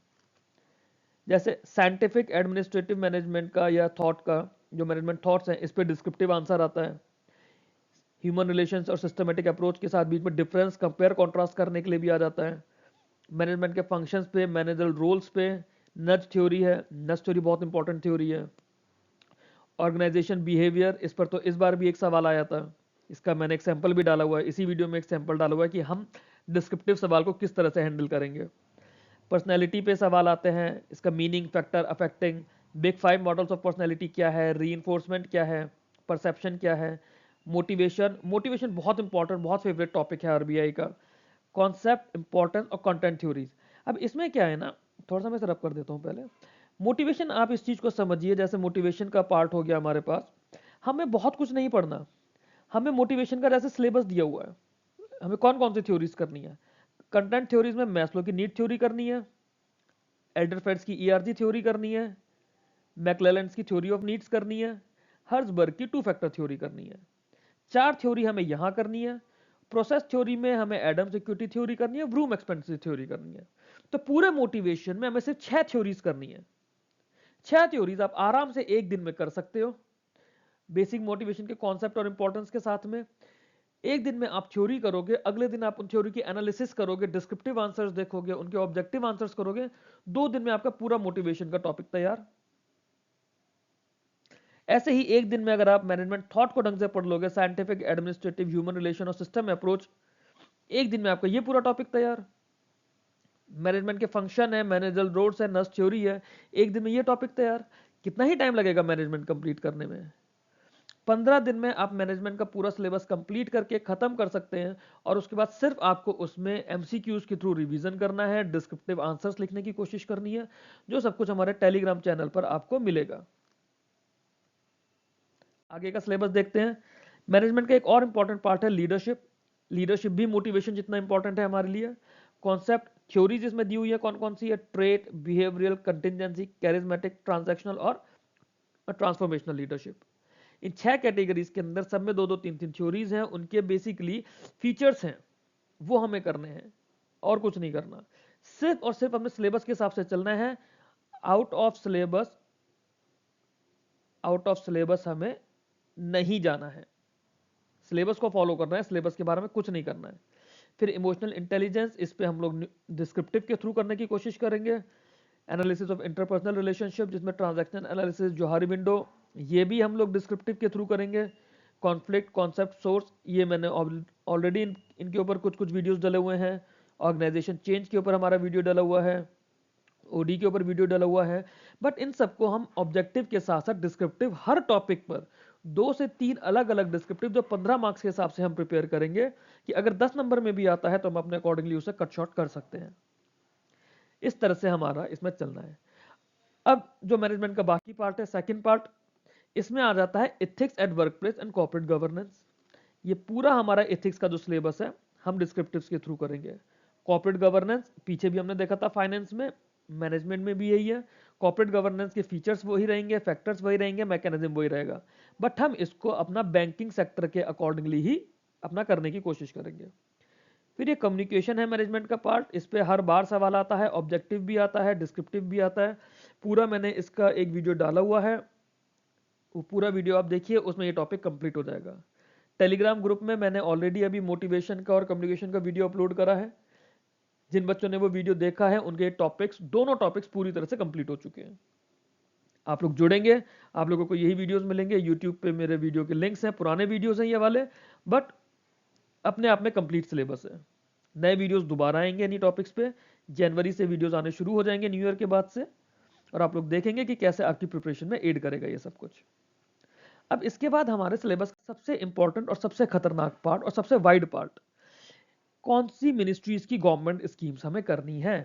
S1: जैसे साइंटिफिक एडमिनिस्ट्रेटिव मैनेजमेंट का या थॉट का, जो मैनेजमेंट थॉट्स हैं, इस पे डिस्क्रिप्टिव आंसर आता है। ह्यूमन रिलेशंस और सिस्टमेटिक अप्रोच के साथ बीच में डिफरेंस कंपेयर कॉन्ट्रास्ट करने के लिए भी आ जाता है। मैनेजमेंट के फंक्शंस पे, मैनेजरल रोल्स पे, नज थ्योरी है, नज थ्योरी बहुत इंपॉर्टेंट थ्योरी है। ऑर्गेनाइजेशन बिहेवियर, इस पर तो इस बार भी एक सवाल आया था, इसका मैंने एक सैंपल भी डाला हुआ है, इसी वीडियो में एक सैंपल डाला हुआ है कि हम डिस्क्रिप्टिव सवाल को किस तरह से हैंडल करेंगे। पर्सनैलिटी पे सवाल आते हैं, इसका meaning, factor, affecting, big 5 models of personality क्या है, रीइंफोर्समेंट क्या है, परसेप्शन क्या है, मोटिवेशन बहुत इंपॉर्टेंट, बहुत फेवरेट टॉपिक है आरबीआई का। कॉन्सेप्ट, इंपॉर्टेंस और कंटेंट थ्योरीज। अब इसमें क्या है ना, थोड़ा सा मैं रब कर देता हूँ पहले। मोटिवेशन, आप इस चीज को समझिए, जैसे मोटिवेशन का पार्ट हो गया हमारे पास, हमें बहुत कुछ नहीं पढ़ना, हमें मोटिवेशन का जैसे सिलेबस दिया हुआ है, हमें कौन कौन सी थ्योरीज करनी है। कंटेंट थ्योरीज में मैस्लो की नीड थ्योरी करनी है, एल्डरफेल्ड्स की ईआरजी थ्योरी करनी है, मैक्लेलैंड्स की थ्योरी ऑफ नीड्स करनी है, हर्ट्जबर्ग की 2 फैक्टर थ्योरी करनी है। 4 थ्योरी हमें यहां करनी है। प्रोसेस थ्योरी में हमें एडम्स इक्विटी थ्योरी करनी है, ब्रूम एक्सपेंसिव थ्योरी करनी है। तो पूरे मोटिवेशन में हमें सिर्फ 6 थ्योरीज करनी है। 6 थ्योरीज आप आराम से एक दिन में कर सकते हो, बेसिक मोटिवेशन के कॉन्सेप्ट और इंपॉर्टेंस के साथ में। एक दिन में आप थ्योरी करोगे, अगले दिन आप उन थ्योरी की एनालिसिस करोगे, डिस्क्रिप्टिव आंसर्स देखोगे, उनके ऑब्जेक्टिव आंसर्स करोगे, 2 दिन में आपका पूरा मोटिवेशन का टॉपिक तैयार। ऐसे ही एक दिन में अगर आप मैनेजमेंट थॉट को ढंग से पढ़ लोगे, साइंटिफिक, एडमिनिस्ट्रेटिव, ह्यूमन रिलेशन और सिस्टम अप्रोच, एक दिन में आपका ये पूरा टॉपिक तैयार। मैनेजमेंट के फंक्शन है, मैनेजरल रोल्स है, नर्स थ्योरी है, एक दिन में ये टॉपिक तैयार। कितना ही टाइम लगेगा मैनेजमेंट कंप्लीट करने में, 15 दिन में आप मैनेजमेंट का पूरा सिलेबस कंप्लीट करके खत्म कर सकते हैं। और उसके बाद सिर्फ आपको उसमें एमसीक्यूज के थ्रू रिवीजन करना है, डिस्क्रिप्टिव आंसर्स लिखने की कोशिश करनी है, जो सब कुछ हमारे टेलीग्राम चैनल पर आपको मिलेगा। आगे का सिलेबस देखते हैं। मैनेजमेंट का एक और इंपॉर्टेंट पार्ट है लीडरशिप। लीडरशिप भी मोटिवेशन जितना इंपॉर्टेंट है हमारे लिए। कॉन्सेप्ट, थ्योरीज इसमें दी हुई है कौन कौन सी है, trait, behavioural, contingency, charismatic, transactional और ट्रांसफॉर्मेशनल लीडरशिप। इन 6 कैटेगरीज के अंदर सब में 2-2 3-3 थ्योरीज हैं, उनके बेसिकली फीचर्स हैं, वो हमें करने हैं और कुछ नहीं करना। सिर्फ और सिर्फ हमें सिलेबस के हिसाब से चलना है। आउट ऑफ सिलेबस हमें नहीं जाना है, सिलेबस को फॉलो करना है, सिलेबस के बारे में कुछ नहीं करना है। फिर इमोशनल इंटेलिजेंस, इस पे हम लोग डिस्क्रिप्टिव के थ्रू करने की कोशिश करेंगे। एनालिसिस ऑफ इंटरपर्सनल रिलेशनशिप, जिसमें ट्रांजैक्शन एनालिसिस, जोहारी विंडो, ये भी हम लोग डिस्क्रिप्टिव के थ्रू करेंगे। कॉन्फ्लिक्ट, कॉन्सेप्ट, सोर्स, ये मैंने ऑलरेडी इनके ऊपर कुछ कुछ वीडियोस डले हुए हैं। ऑर्गेनाइजेशन चेंज के ऊपर हमारा वीडियो डला हुआ है, ओडी के ऊपर वीडियो डला हुआ है। बट इन सबको हम ऑब्जेक्टिव के साथ साथ डिस्क्रिप्टिव हर टॉपिक पर 2 से 3 अलग अलग डिस्क्रिप्टिव जो 15 मार्क्स के हिसाब से हम प्रिपेयर करेंगे कि अगर 10 नंबर में भी आता है तो हम अपने अकॉर्डिंगली उसे कट शॉर्ट कर सकते हैं। इस तरह से हमारा इसमें चलना है। अब जो मैनेजमेंट का बाकी पार्ट है, सेकंड पार्ट, इसमें आ जाता है ethics at work place and corporate governance. ये पूरा हमारा एथिक्स का जो सिलेबस है हम डिस्क्रिप्टिव्स के थ्रू करेंगे। कॉर्पोरेट गवर्नेंस पीछे भी हमने देखा था फाइनेंस में, मैनेजमेंट में भी यही है। कॉर्पोरेट गवर्नेंस के फीचर्स वही रहेंगे, फैक्टर्स वही रहेंगे, मैकेनिज्म वही रहेगा, बट हम इसको अपना बैंकिंग सेक्टर के अकॉर्डिंगली ही अपना करने की कोशिश करेंगे। फिर ये कम्युनिकेशन है मैनेजमेंट का पार्ट, इस पे हर बार सवाल आता है, ऑब्जेक्टिव भी आता है, डिस्क्रिप्टिव भी आता है। पूरा मैंने इसका एक वीडियो डाला हुआ है, वो पूरा वीडियो आप देखिए, उसमें ये टॉपिक कंप्लीट हो जाएगा। टेलीग्राम ग्रुप में मैंने ऑलरेडी अभी मोटिवेशन का और कम्युनिकेशन का वीडियो अपलोड करा है। जिन बच्चों ने वो वीडियो देखा है उनके टॉपिक्स, दोनों टॉपिक्स पूरी तरह से कंप्लीट हो चुके हैं। आप लोग जुड़ेंगे, आप लोगों को यही वीडियोस मिलेंगे। यूट्यूब पे मेरे वीडियो के लिंक्स हैं, पुराने वीडियोस हैं ये वाले, बट अपने आप में कंप्लीट सिलेबस है। नए वीडियोस दोबारा आएंगे इन्हीं टॉपिक्स पे, जनवरी से वीडियोस आने शुरू हो जाएंगे न्यू ईयर के बाद से, और आप लोग देखेंगे कि कैसे आपकी प्रिपरेशन में एड करेगा ये सब कुछ। अब इसके बाद हमारे सिलेबस का सबसे इंपॉर्टेंट और सबसे खतरनाक पार्ट और सबसे वाइड पार्ट, कौन सी मिनिस्ट्रीज की गवर्नमेंट स्कीम्स हमें करनी है।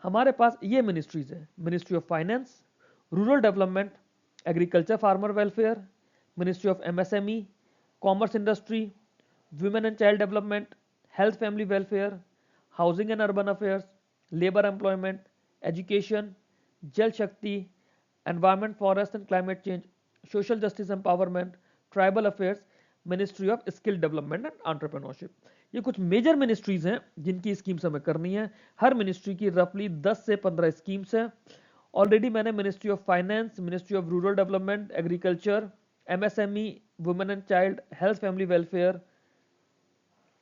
S1: हमारे पास ये मिनिस्ट्रीज है, ministry of finance, rural development, agriculture farmer welfare, ministry of MSME, commerce industry, women and child development, health family welfare, housing and urban affairs, labour employment, education, जल शक्ति, environment, forest and climate change, social justice empowerment, tribal affairs, ministry of skill development and entrepreneurship. ये कुछ major ministries हैं जिनकी schemes हमें करनी है। हर ministry की रफली 10 से 15 स्कीम्स हैं। ऑलरेडी मैंने ministry of finance, ministry of rural development, agriculture, MSME, women and child, health family welfare,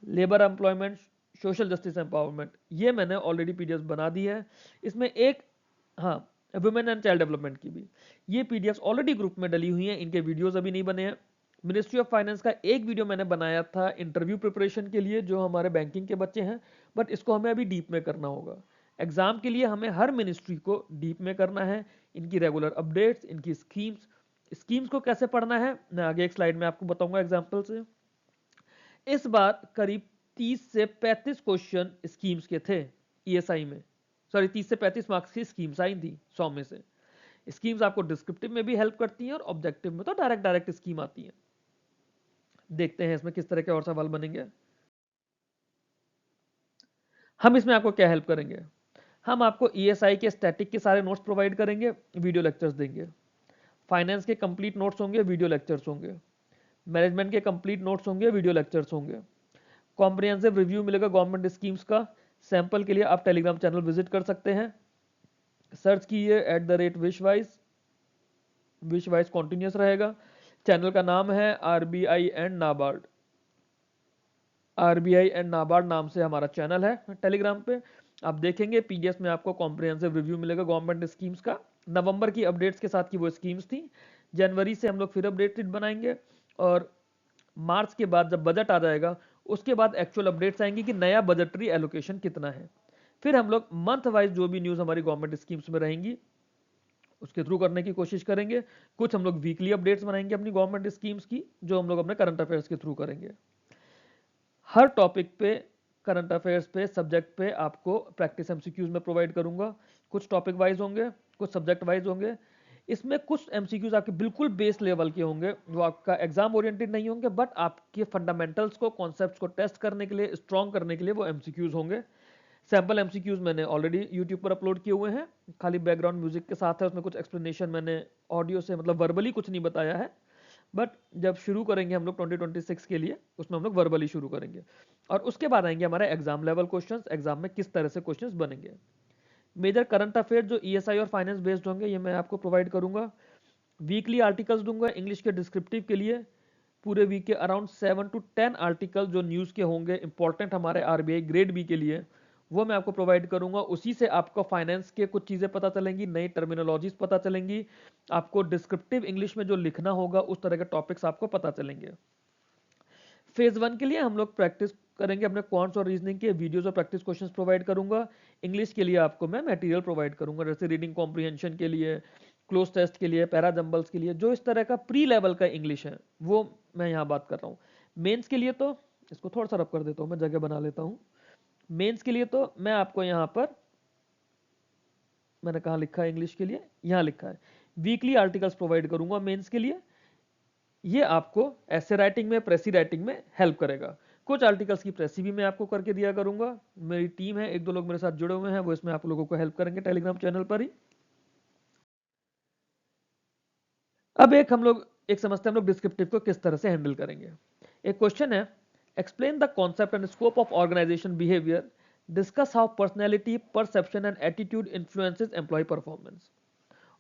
S1: labour employment, social justice empowerment, ये मैंने ऑलरेडी पीडीएफ बना दी है। इसमें एक, हाँ, वुमेन एंड चाइल्ड डेवलपमेंट की भी, ये पीडीएफ ऑलरेडी ग्रुप में डली हुई हैं, इनके वीडियोस अभी नहीं बने हैं। मिनिस्ट्री ऑफ फाइनेंस का एक वीडियो मैंने बनाया था इंटरव्यू प्रिपरेशन के लिए, जो हमारे बैंकिंग के बच्चे हैं, बट इसको हमें अभी डीप में करना होगा। एग्जाम के लिए हमें हर मिनिस्ट्री को डीप में करना है, इनकी रेगुलर अपडेट्स, इनकी स्कीम्स को कैसे पढ़ना है मैं आगे एक स्लाइड में आपको बताऊंगा एग्जाम्पल से। इस बार करीब 30 से 35 क्वेश्चन स्कीम्स के थे ईएसआई में, सॉरी 30 से 35 मार्क्स की स्कीम्स आई थी 100 में से। स्कीम्स आपको डिस्क्रिप्टिव में भी हेल्प करती हैं और ऑब्जेक्टिव में तो डायरेक्ट स्कीम आती है। देखते हैं इसमें किस तरह के और सवाल बनेंगे। हम इसमें आपको क्या हेल्प करेंगे, हम आपको ईएसआई के स्टैटिक के सारे नोट्स प्रोवाइड करेंगे, वीडियो लेक्चर्स देंगे। फाइनेंस के कंप्लीट नोट्स होंगे, वीडियो लेक्चर्स होंगे। मैनेजमेंट के कंप्लीट नोट्स होंगे, वीडियो लेक्चर्स होंगे। कॉम्प्रिहेंसिव रिव्यू मिलेगा गवर्नमेंट स्कीम्स का। सैंपल के लिए आप टेलीग्राम चैनल विजिट कर सकते हैं, सर्च कीजिए @विशवाइज कॉन्टिन्यूस रहेगा। चैनल का नाम है आरबीआई एंड नाबार्ड नाम से हमारा चैनल है टेलीग्राम पे। आप देखेंगे पीडीएफ में आपको कॉम्प्रिहेंसिव रिव्यू मिलेगा गवर्नमेंट स्कीम्स का, नवंबर की अपडेट्स के साथ की वो स्कीम्स थी। जनवरी से हम लोग फिर अपडेटेड बनाएंगे, और मार्च के बाद जब बजट आ जाएगा उसके बाद एक्चुअल अपडेट्स आएंगी कि नया बजटरी एलोकेशन कितना है। फिर हम लोग मंथ वाइज जो भी न्यूज़ हमारी गवर्नमेंट स्कीम्स में रहेंगी उसके थ्रू करने की कोशिश करेंगे। कुछ हम लोग वीकली अपडेट्स बनाएंगे अपनी गवर्नमेंट स्कीम्स की, जो हम लोग अपने करंट अफेयर्स के थ्रू करेंगे। हर टॉपिक पे, करंट अफेयर्स पे, सब्जेक्ट पे आपको प्रैक्टिस एमसीक्यूज में प्रोवाइड करूंगा। कुछ टॉपिक वाइज होंगे, कुछ सब्जेक्ट वाइज होंगे। इसमें कुछ एमसीक्यूज आपके बिल्कुल बेस लेवल के होंगे, वो आपका एग्जाम ओरिएंटेड नहीं होंगे, बट आपके फंडामेंटल्स को, कॉन्सेप्ट्स को टेस्ट करने के लिए, स्ट्रॉन्ग करने के लिए वो एमसीक्यूज होंगे। सैम्पल एमसीक्यूज मैंने ऑलरेडी यूट्यूब पर अपलोड किए हुए हैं, खाली बैकग्राउंड म्यूजिक के साथ है, उसमें कुछ एक्सप्लेनेशन मैंने ऑडियो से, मतलब वर्बली कुछ नहीं बताया है, बट जब शुरू करेंगे हम लोग 2026 के लिए, उसमें हम लोग वर्बली शुरू करेंगे। और उसके बाद आएंगे हमारे एग्जाम लेवल क्वेश्चंस, एग्जाम में किस तरह से क्वेश्चंस बनेंगे। मेजर करंट अफेयर जो ईएसआई और फाइनेंस बेस्ड होंगे ये मैं आपको प्रोवाइड करूंगा। वीकली आर्टिकल्स दूंगा इंग्लिश के डिस्क्रिप्टिव के लिए, पूरे वीक के अराउंड 7 to 10 आर्टिकल जो न्यूज़ के होंगे इंपॉर्टेंट हमारे आरबीआई ग्रेड बी के लिए, वो मैं आपको प्रोवाइड करूंगा। उसी से आपको फाइनेंस के कुछ चीज़ें पता चलेंगी, नई टर्मिनोलॉजीज पता चलेंगी, आपको डिस्क्रिप्टिव इंग्लिश में जो लिखना होगा उस तरह के टॉपिक्स आपको पता चलेंगे। फेज 1 के लिए हम लोग प्रैक्टिस करेंगे अपने क्वांट्स और रीजनिंग के वीडियोस और प्रैक्टिस क्वेश्चंस प्रोवाइड करूंगा। इंग्लिश के लिए आपको मैं मटेरियल प्रोवाइड करूंगा, जैसे रीडिंग कॉम्प्रिहेंशन के लिए, क्लोज टेस्ट के लिए, पैरा जंबल्स के लिए, जो इस तरह का प्री लेवल का इंग्लिश है वो मैं यहाँ बात कर रहा हूँ। मेंस के लिए तो इसको थोड़ा सा रब कर देता हूँ, मैं जगह बना लेता हूँ। मेंस के लिए तो मैं आपको यहाँ पर, मैंने कहा लिखा है इंग्लिश के लिए, यहाँ लिखा है वीकली आर्टिकल्स प्रोवाइड करूंगा मेंस के लिए। ये आपको ऐसे राइटिंग में, प्रेसी राइटिंग में हेल्प करेगा। कुछ आर्टिकल्स की प्रेसी भी मैं आपको करके दिया करूंगा। मेरी टीम है, एक दो लोग मेरे साथ जुड़े हुए हैं, वो इसमें आप लोगों को हेल्प करेंगे टेलीग्राम चैनल पर ही। अब एक समझते हैं हम लोग डिस्क्रिप्टिव को किस तरह से हैंडल करेंगे। एक क्वेश्चन है, explain the concept and scope of organisation behaviour, discuss how personality, perception and attitude influences employee performance.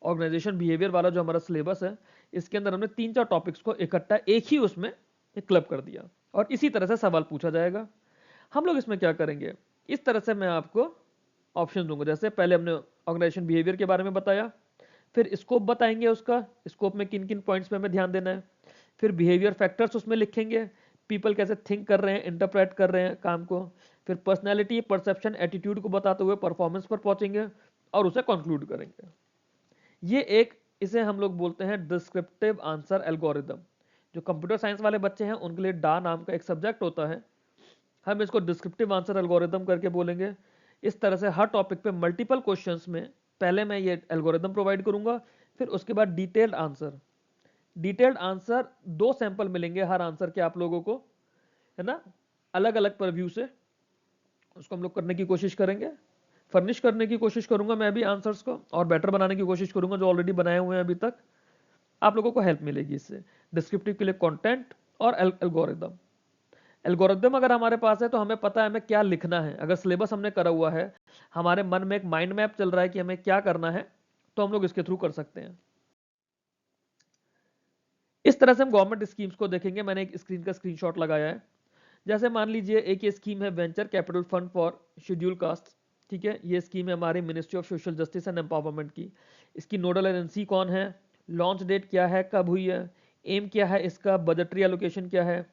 S1: Organisation behaviour वाला जो हमारा सिलेबस है, इसके अंदर हमने 3-4 टॉपिक्स को इकट्ठा एक ही उसमें क्लब कर दिया और इसी तरह से सवाल पूछा जाएगा। हम लोग इसमें क्या करेंगे, इस तरह से मैं आपको ऑप्शन दूंगा। जैसे पहले हमने ऑर्गेनाइजेशन बिहेवियर के बारे में बताया, फिर स्कोप बताएंगे, उसका स्कोप में किन किन पॉइंट्स पे हमें ध्यान देना है, फिर बिहेवियर फैक्टर्स उसमें लिखेंगे, पीपल कैसे थिंक कर रहे हैं, इंटरप्रेट कर रहे हैं काम को, फिर पर्सनैलिटी, परसेप्शन, एटीट्यूड को बताते हुए परफॉर्मेंस पर पहुंचेंगे और उसे कंक्लूड करेंगे। ये इसे हम लोग बोलते हैं डिस्क्रिप्टिव आंसर एल्गोरिदम। जो कंप्यूटर साइंस वाले बच्चे हैं उनके लिए डा नाम का एक सब्जेक्ट होता है, हम इसको डिस्क्रिप्टिव आंसर एल्गोरिदम करके बोलेंगे। इस तरह से हर टॉपिक पे मल्टीपल क्वेश्चंस में पहले मैं ये एल्गोरिदम प्रोवाइड करूंगा, फिर उसके बाद detailed answer. Detailed answer 2 sample मिलेंगे हर आंसर के आप लोगों को, है ना, अलग अलग परव्यू से। उसको हम लोग करने की कोशिश करेंगे, फर्निश करने की कोशिश करूंगा मैं भी आंसर्स को, और बेटर बनाने की कोशिश करूंगा जो ऑलरेडी बनाए हुए हैं अभी तक। आप लोगों को हेल्प मिलेगी इससे। डिस्क्रिप्टिव के लिए कंटेंट और एल्गोरिदम। एल्गोरिदम अगर हमारे पास है तो हमें पता है हमें क्या लिखना है। अगर सिलेबस हमने करा हुआ है, हमारे मन में एक माइंड मैप चल रहा है कि हमें क्या करना है, तो हम लोग इसके थ्रू कर सकते हैं। इस तरह से हम गवर्नमेंट स्कीम्स को देखेंगे। मैंने एक स्क्रीन का स्क्रीनशॉट लगाया है। जैसे मान लीजिए एक ये स्कीम है venture capital fund for schedule caste, ठीक है। ये स्कीम है हमारी ministry of social justice and empowerment की। इसकी नोडल एजेंसी कौन है, लॉन्च डेट क्या है, कब हुई है, एम क्या है इसका, बजटरी एलोकेशन क्या है,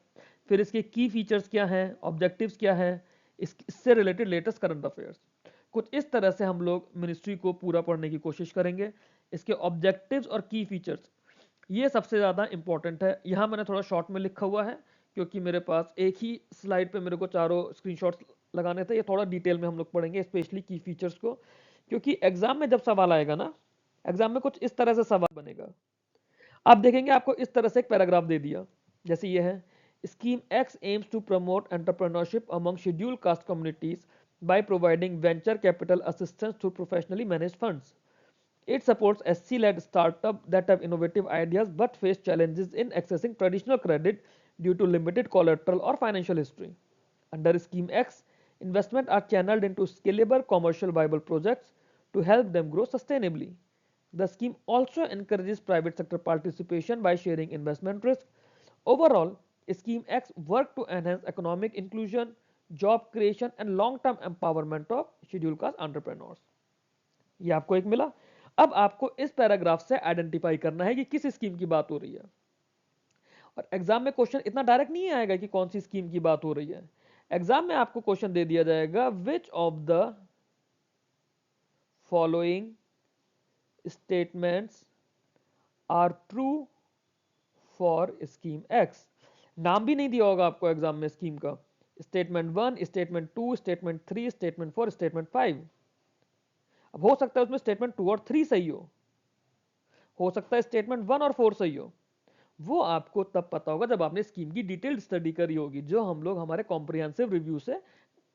S1: फिर इसके की फीचर्स क्या हैं, ऑब्जेक्टिव्स क्या है, इससे रिलेटेड लेटेस्ट करंट अफेयर्स। कुछ इस तरह से हम लोग मिनिस्ट्री को पूरा पढ़ने की कोशिश करेंगे। इसके ऑब्जेक्टिव्स और की फीचर्स ये सबसे ज़्यादा इंपॉर्टेंट है। यहाँ मैंने थोड़ा शॉर्ट में लिखा हुआ है क्योंकि मेरे पास एक ही स्लाइड पे मेरे को चारों स्क्रीनशॉट्स लगाने थे। ये थोड़ा डिटेल में हम लोग पढ़ेंगे, स्पेशली की फीचर्स को, क्योंकि एग्जाम में जब सवाल आएगा ना, एग्जाम में कुछ इस तरह से सवाल बनेगा। आप देखेंगे आपको इस तरह से एक पैराग्राफ दे दिया, जैसे ये है, scheme X aims to promote entrepreneurship among scheduled caste communities by providing venture capital assistance through professionally managed funds. It supports SC-led startups that have innovative ideas but face challenges in accessing traditional credit due to limited collateral or financial history. Under Scheme X, investments are channeled into scalable commercial viable projects to help them grow sustainably. The scheme also encourages private sector participation by sharing investment risk. Overall, Scheme X works to enhance economic inclusion, job creation and long-term empowerment of scheduled caste entrepreneurs. ये आपको एक मिला। अब आपको इस paragraph से identify करना है कि किस स्कीम की बात हो रही है। और एग्जाम में क्वेश्चन इतना डायरेक्ट नहीं आएगा कि कौन सी स्कीम की बात हो रही है। एग्जाम में आपको क्वेश्चन दे दिया जाएगा, which of the following statements are true for scheme X. नाम भी नहीं दिया होगा आपको एग्जाम में स्कीम का। Statement 1, statement 2, statement 3, statement 4, statement 5। अब हो सकता है उसमें स्टेटमेंट 2 और 3 सही हो सकता है स्टेटमेंट 1 और 4 सही हो। वो आपको तब पता होगा जब आपने स्कीम की डिटेल्ड स्टडी करी होगी, जो हम लोग हमारे कॉम्प्रिहेंसिव रिव्यू से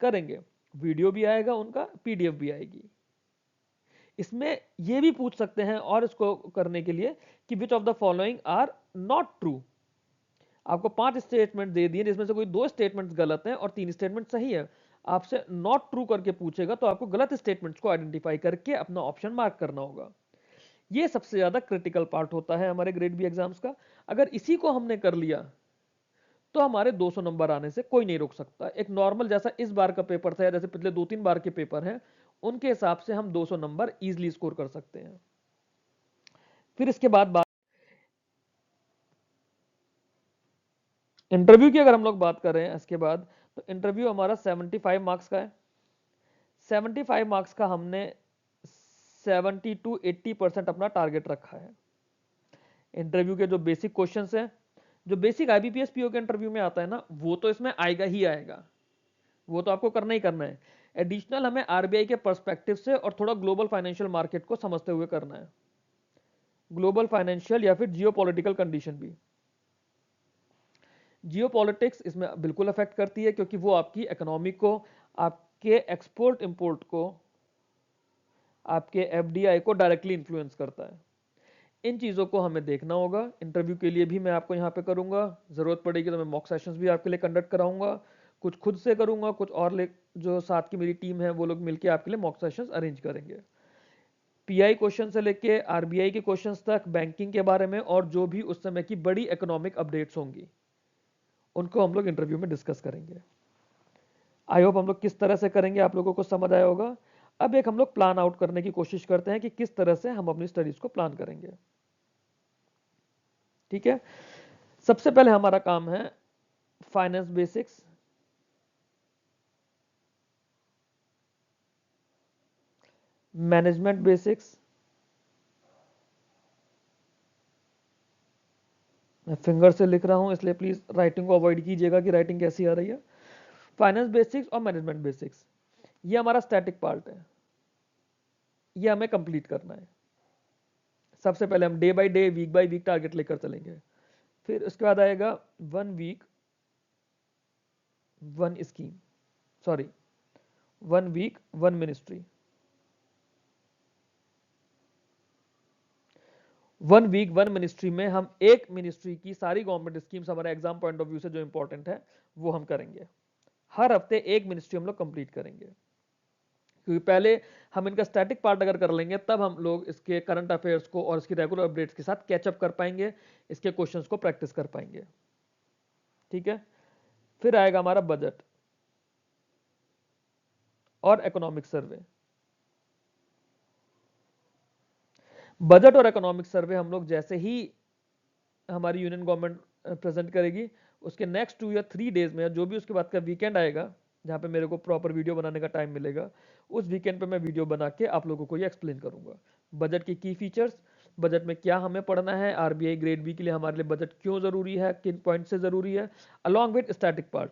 S1: करेंगे। वीडियो भी आएगा उनका, पीडीएफ भी आएगी। इसमें ये भी पूछ सकते हैं और इसको करने के लिए कि which of the following are not true. आपको 5 स्टेटमेंट दे दिए जिसमें से कोई 2 स्टेटमेंट्स गलत हैं और 3 स्टेटमेंट सही है, आपसे नॉट ट्रू करके पूछेगा तो आपको गलत स्टेटमेंट्स को आइडेंटिफाई करके अपना ऑप्शन मार्क करना होगा। ये सबसे ज्यादा क्रिटिकल पार्ट होता है हमारे ग्रेड बी एग्जाम्स का। अगर इसी को हमने कर लिया तो हमारे 200 नंबर आने से कोई नहीं रोक सकता। एक नॉर्मल जैसा इस बार का पेपर था या जैसे पिछले 2-3 बार के पेपर हैं, उनके हिसाब से हम 200 नंबर इजीली स्कोर कर सकते हैं। फिर इसके बाद इंटरव्यू की अगर हम लोग बात कर रहे हैं इसके बाद, तो इंटरव्यू हमारा 75 मार्क्स का है। 75 मार्क्स का हमने 70 to 80% अपना टारगेट रखा है। इंटरव्यू के जो बेसिक क्वेश्चंस हैं, जो बेसिक आईबीपीएस पीओ के इंटरव्यू में आता है ना, वो तो इसमें आएगा ही आएगा, वो तो आपको करना ही करना है। एडिशनल हमें आरबीआई के पर्सपेक्टिव से और थोड़ा ग्लोबल फाइनेंशियल मार्केट को समझते हुए करना है, ग्लोबल फाइनेंशियल या फिर जियोपॉलिटिकल कंडीशन भी। जियोपॉलिटिक्स इसमें बिल्कुल अफेक्ट करती है क्योंकि वो आपकी इकोनॉमी को, आपके एक्सपोर्ट इंपोर्ट को, आपके एफडीआई को डायरेक्टली इन्फ्लुएंस करता है। इन चीज़ों को हमें देखना होगा। इंटरव्यू के लिए भी मैं आपको यहाँ पे करूँगा, ज़रूरत पड़ेगी तो मैं मॉक सेशंस भी आपके लिए कंडक्ट कराऊंगा, कुछ खुद से करूँगा, कुछ और जो साथ की मेरी टीम है वो लोग मिलकर आपके लिए मॉक सेशंस अरेंज करेंगे। पीआई क्वेश्चन से लेके आरबीआई के क्वेश्चंस तक, बैंकिंग के बारे में और जो भी उस समय की बड़ी इकोनॉमिक अपडेट्स होंगी उनको हम लोग इंटरव्यू में डिस्कस करेंगे। आई होप हम लोग किस तरह से करेंगे आप लोगों को समझ आया होगा। अब एक हम लोग प्लान आउट करने की कोशिश करते हैं कि किस तरह से हम अपनी स्टडीज को प्लान करेंगे। ठीक है, सबसे पहले हमारा काम है फाइनेंस बेसिक्स, मैनेजमेंट बेसिक्स, मैं फिंगर से लिख रहा हूं इसलिए प्लीज राइटिंग को अवॉइड कीजिएगा कि राइटिंग कैसी आ रही है। फाइनेंस बेसिक्स और मैनेजमेंट बेसिक्स, ये हमारा स्टैटिक पार्ट है, ये हमें कंप्लीट करना है। सबसे पहले हम day by day, week by week target लेकर चलेंगे। फिर उसके बाद आएगा 1 week 1 scheme, sorry 1 week 1 ministry. 1 week 1 ministry में हम एक मिनिस्ट्री की सारी गवर्नमेंट स्कीम्स हमारे एग्जाम पॉइंट ऑफ व्यू से जो इंपॉर्टेंट है वो हम करेंगे। हर हफ्ते एक मिनिस्ट्री हम लोग कंप्लीट करेंगे, क्योंकि पहले हम इनका स्टैटिक पार्ट अगर कर लेंगे तब हम लोग इसके करंट अफेयर्स को और इसकी रेगुलर अपडेट्स के साथ कैचअप कर पाएंगे, इसके क्वेश्चंस को प्रैक्टिस कर पाएंगे। ठीक है, फिर आएगा हमारा बजट और इकोनॉमिक सर्वे। बजट और इकोनॉमिक सर्वे हम लोग जैसे ही हमारी यूनियन गवर्नमेंट प्रेजेंट करेगी उसके नेक्स्ट 2 या 3 डेज में, जो भी उसके बाद का वीकेंड आएगा जहां पे मेरे को प्रॉपर वीडियो बनाने का टाइम मिलेगा, उस वीकेंड पे मैं वीडियो बना के आप लोगों को ये एक्सप्लेन करूंगा। बजट की की फीचर्स, बजट में क्या हमें पढ़ना है, आरबीआई ग्रेड बी के लिए हमारे लिए बजट क्यों जरूरी है, किन पॉइंट से जरूरी है, along with static part.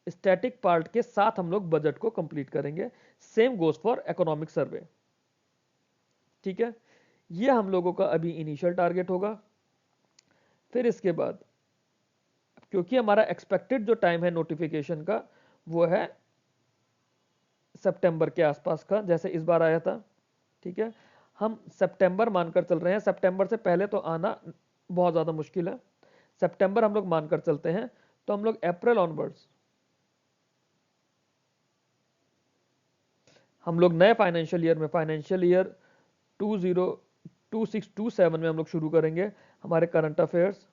S1: Static part के साथ हम लोग बजट को कंप्लीट करेंगे। Same goes for economic survey. ठीक है, ये हम लोगों का अभी इनिशियल टारगेट होगा। फिर इसके बाद, क्योंकि हमारा एक्सपेक्टेड जो टाइम है नोटिफिकेशन का वो है सितंबर के आसपास का, जैसे इस बार आया था। ठीक है, हम सितंबर मानकर चल रहे हैं, सितंबर से पहले तो आना बहुत ज़्यादा मुश्किल है। सितंबर हम लोग मानकर चलते हैं, तो हम लोग अप्रैल ऑनवर्ड्स हम लोग नए फाइनेंशियल ईयर में, फाइनेंशियल ईयर 2026-27 में हम लोग शुरू करेंगे हमारे current affairs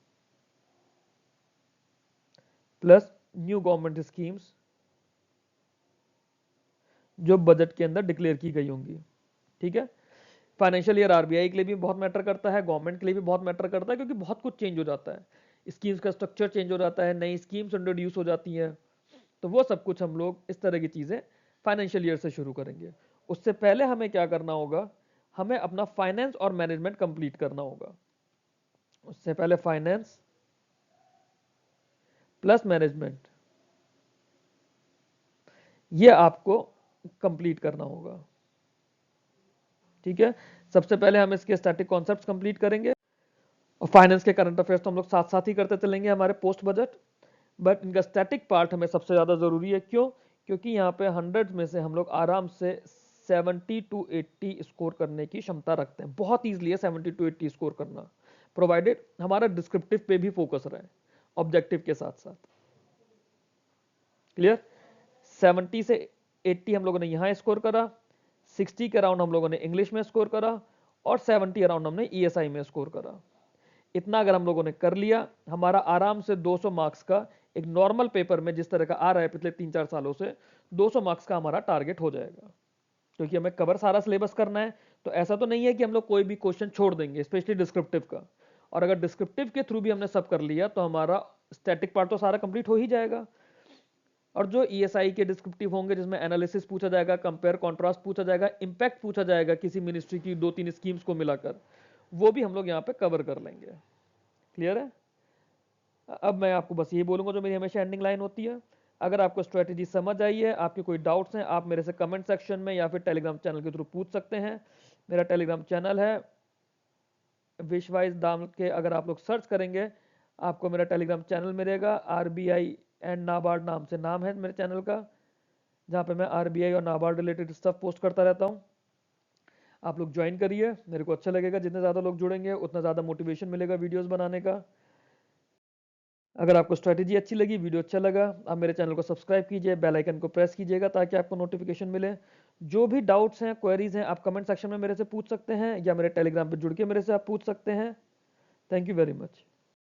S1: plus new government schemes जो बजट के अंदर डिक्लेयर की गई होंगी। ठीक है, फाइनेंशियल ईयर आरबीआई के लिए भी बहुत मैटर करता है, गवर्नमेंट के लिए भी बहुत मैटर करता है, क्योंकि बहुत कुछ चेंज हो जाता है, स्कीम्स का स्ट्रक्चर चेंज हो जाता है, नई स्कीम्स इंट्रोड्यूस हो जाती हैं, तो वो सब कुछ हम लोग इस तरह की चीज़ें फाइनेंशियल ईयर से शुरू करेंगे। उससे पहले हमें क्या करना होगा, हमें अपना फाइनेंस और मैनेजमेंट कंप्लीट करना होगा। उससे पहले फाइनेंस प्लस मैनेजमेंट ये आपको कंप्लीट करना होगा। ठीक है, सबसे पहले हम इसके स्टैटिक कॉन्सेप्ट्स कंप्लीट करेंगे और फाइनेंस के करंट अफेयर्स तो हम लोग साथ साथ ही करते चलेंगे हमारे पोस्ट बजट, बट इनका स्टैटिक पार्ट हमें सबसे ज़्यादा ज़रूरी है। क्यों? क्योंकि यहाँ पे 100 में से हम लोग आराम से 70 to 80 स्कोर करने की क्षमता रखते हैं। बहुत ईजिली है 70 to 80 स्कोर करना, प्रोवाइडेड हमारा डिस्क्रिप्टिव पे भी फोकस रहे ऑब्जेक्टिव के साथ साथ। क्लियर? 70 से 80 हम लोगों ने यहाँ स्कोर करा, 60 के अराउंड हम लोगों ने इंग्लिश में स्कोर करा, और 70 अराउंड हमने ईएसआई में स्कोर करा। इतना अगर हम लोगों ने कर लिया, हमारा आराम से 200 मार्क्स का एक नॉर्मल पेपर में जिस तरह का आ रहा है पिछले 3-4 सालों से, 200 मार्क्स का हमारा टारगेट हो जाएगा। क्योंकि हमें कवर सारा सिलेबस करना है, तो ऐसा तो नहीं है कि हम लोग कोई भी क्वेश्चन छोड़ देंगे, स्पेशली डिस्क्रिप्टिव का। और अगर डिस्क्रिप्टिव के थ्रू भी हमने सब कर लिया तो हमारा स्टैटिक पार्ट तो सारा कंप्लीट हो ही जाएगा। और जो ईएसआई के डिस्क्रिप्टिव होंगे जिसमें एनालिसिस पूछा जाएगा, कंपेयर कॉन्ट्रास्ट पूछा जाएगा, इंपैक्ट पूछा जाएगा किसी मिनिस्ट्री की 2-3 स्कीम्स को मिलाकर, वो भी हम लोग यहाँ पे कवर कर लेंगे। क्लियर है? अब मैं आपको बस यही बोलूंगा जो मेरी हमेशा एंडिंग लाइन होती है। अगर आपको स्ट्रेटेजी समझ आई है, आपके कोई डाउट्स हैं, आप मेरे से कमेंट सेक्शन में या फिर टेलीग्राम चैनल के थ्रू पूछ सकते हैं। मेरा टेलीग्राम चैनल है विशवाइज दाम के, अगर आप लोग सर्च करेंगे आपको मेरा टेलीग्राम चैनल मिलेगा। आरबीआई एंड नाबार्ड नाम से नाम है मेरे चैनल का, जहाँ पे मैं आरबीआई और नाबार्ड रिलेटेड स्टफ पोस्ट करता रहता हूँ। आप लोग ज्वाइन करिए, मेरे को अच्छा लगेगा। जितने ज़्यादा लोग जुड़ेंगे उतना ज़्यादा मोटिवेशन मिलेगा वीडियोस बनाने का। अगर आपको स्ट्रैटेजी अच्छी लगी, वीडियो अच्छा लगा, आप मेरे चैनल को सब्सक्राइब कीजिए, बेल आइकन को प्रेस कीजिएगा ताकि आपको नोटिफिकेशन मिले। जो भी डाउट्स हैं, क्वेरीज हैं, आप कमेंट सेक्शन में मेरे से पूछ सकते हैं या मेरे टेलीग्राम पे जुड़ के मेरे से आप पूछ सकते हैं। Thank you very much.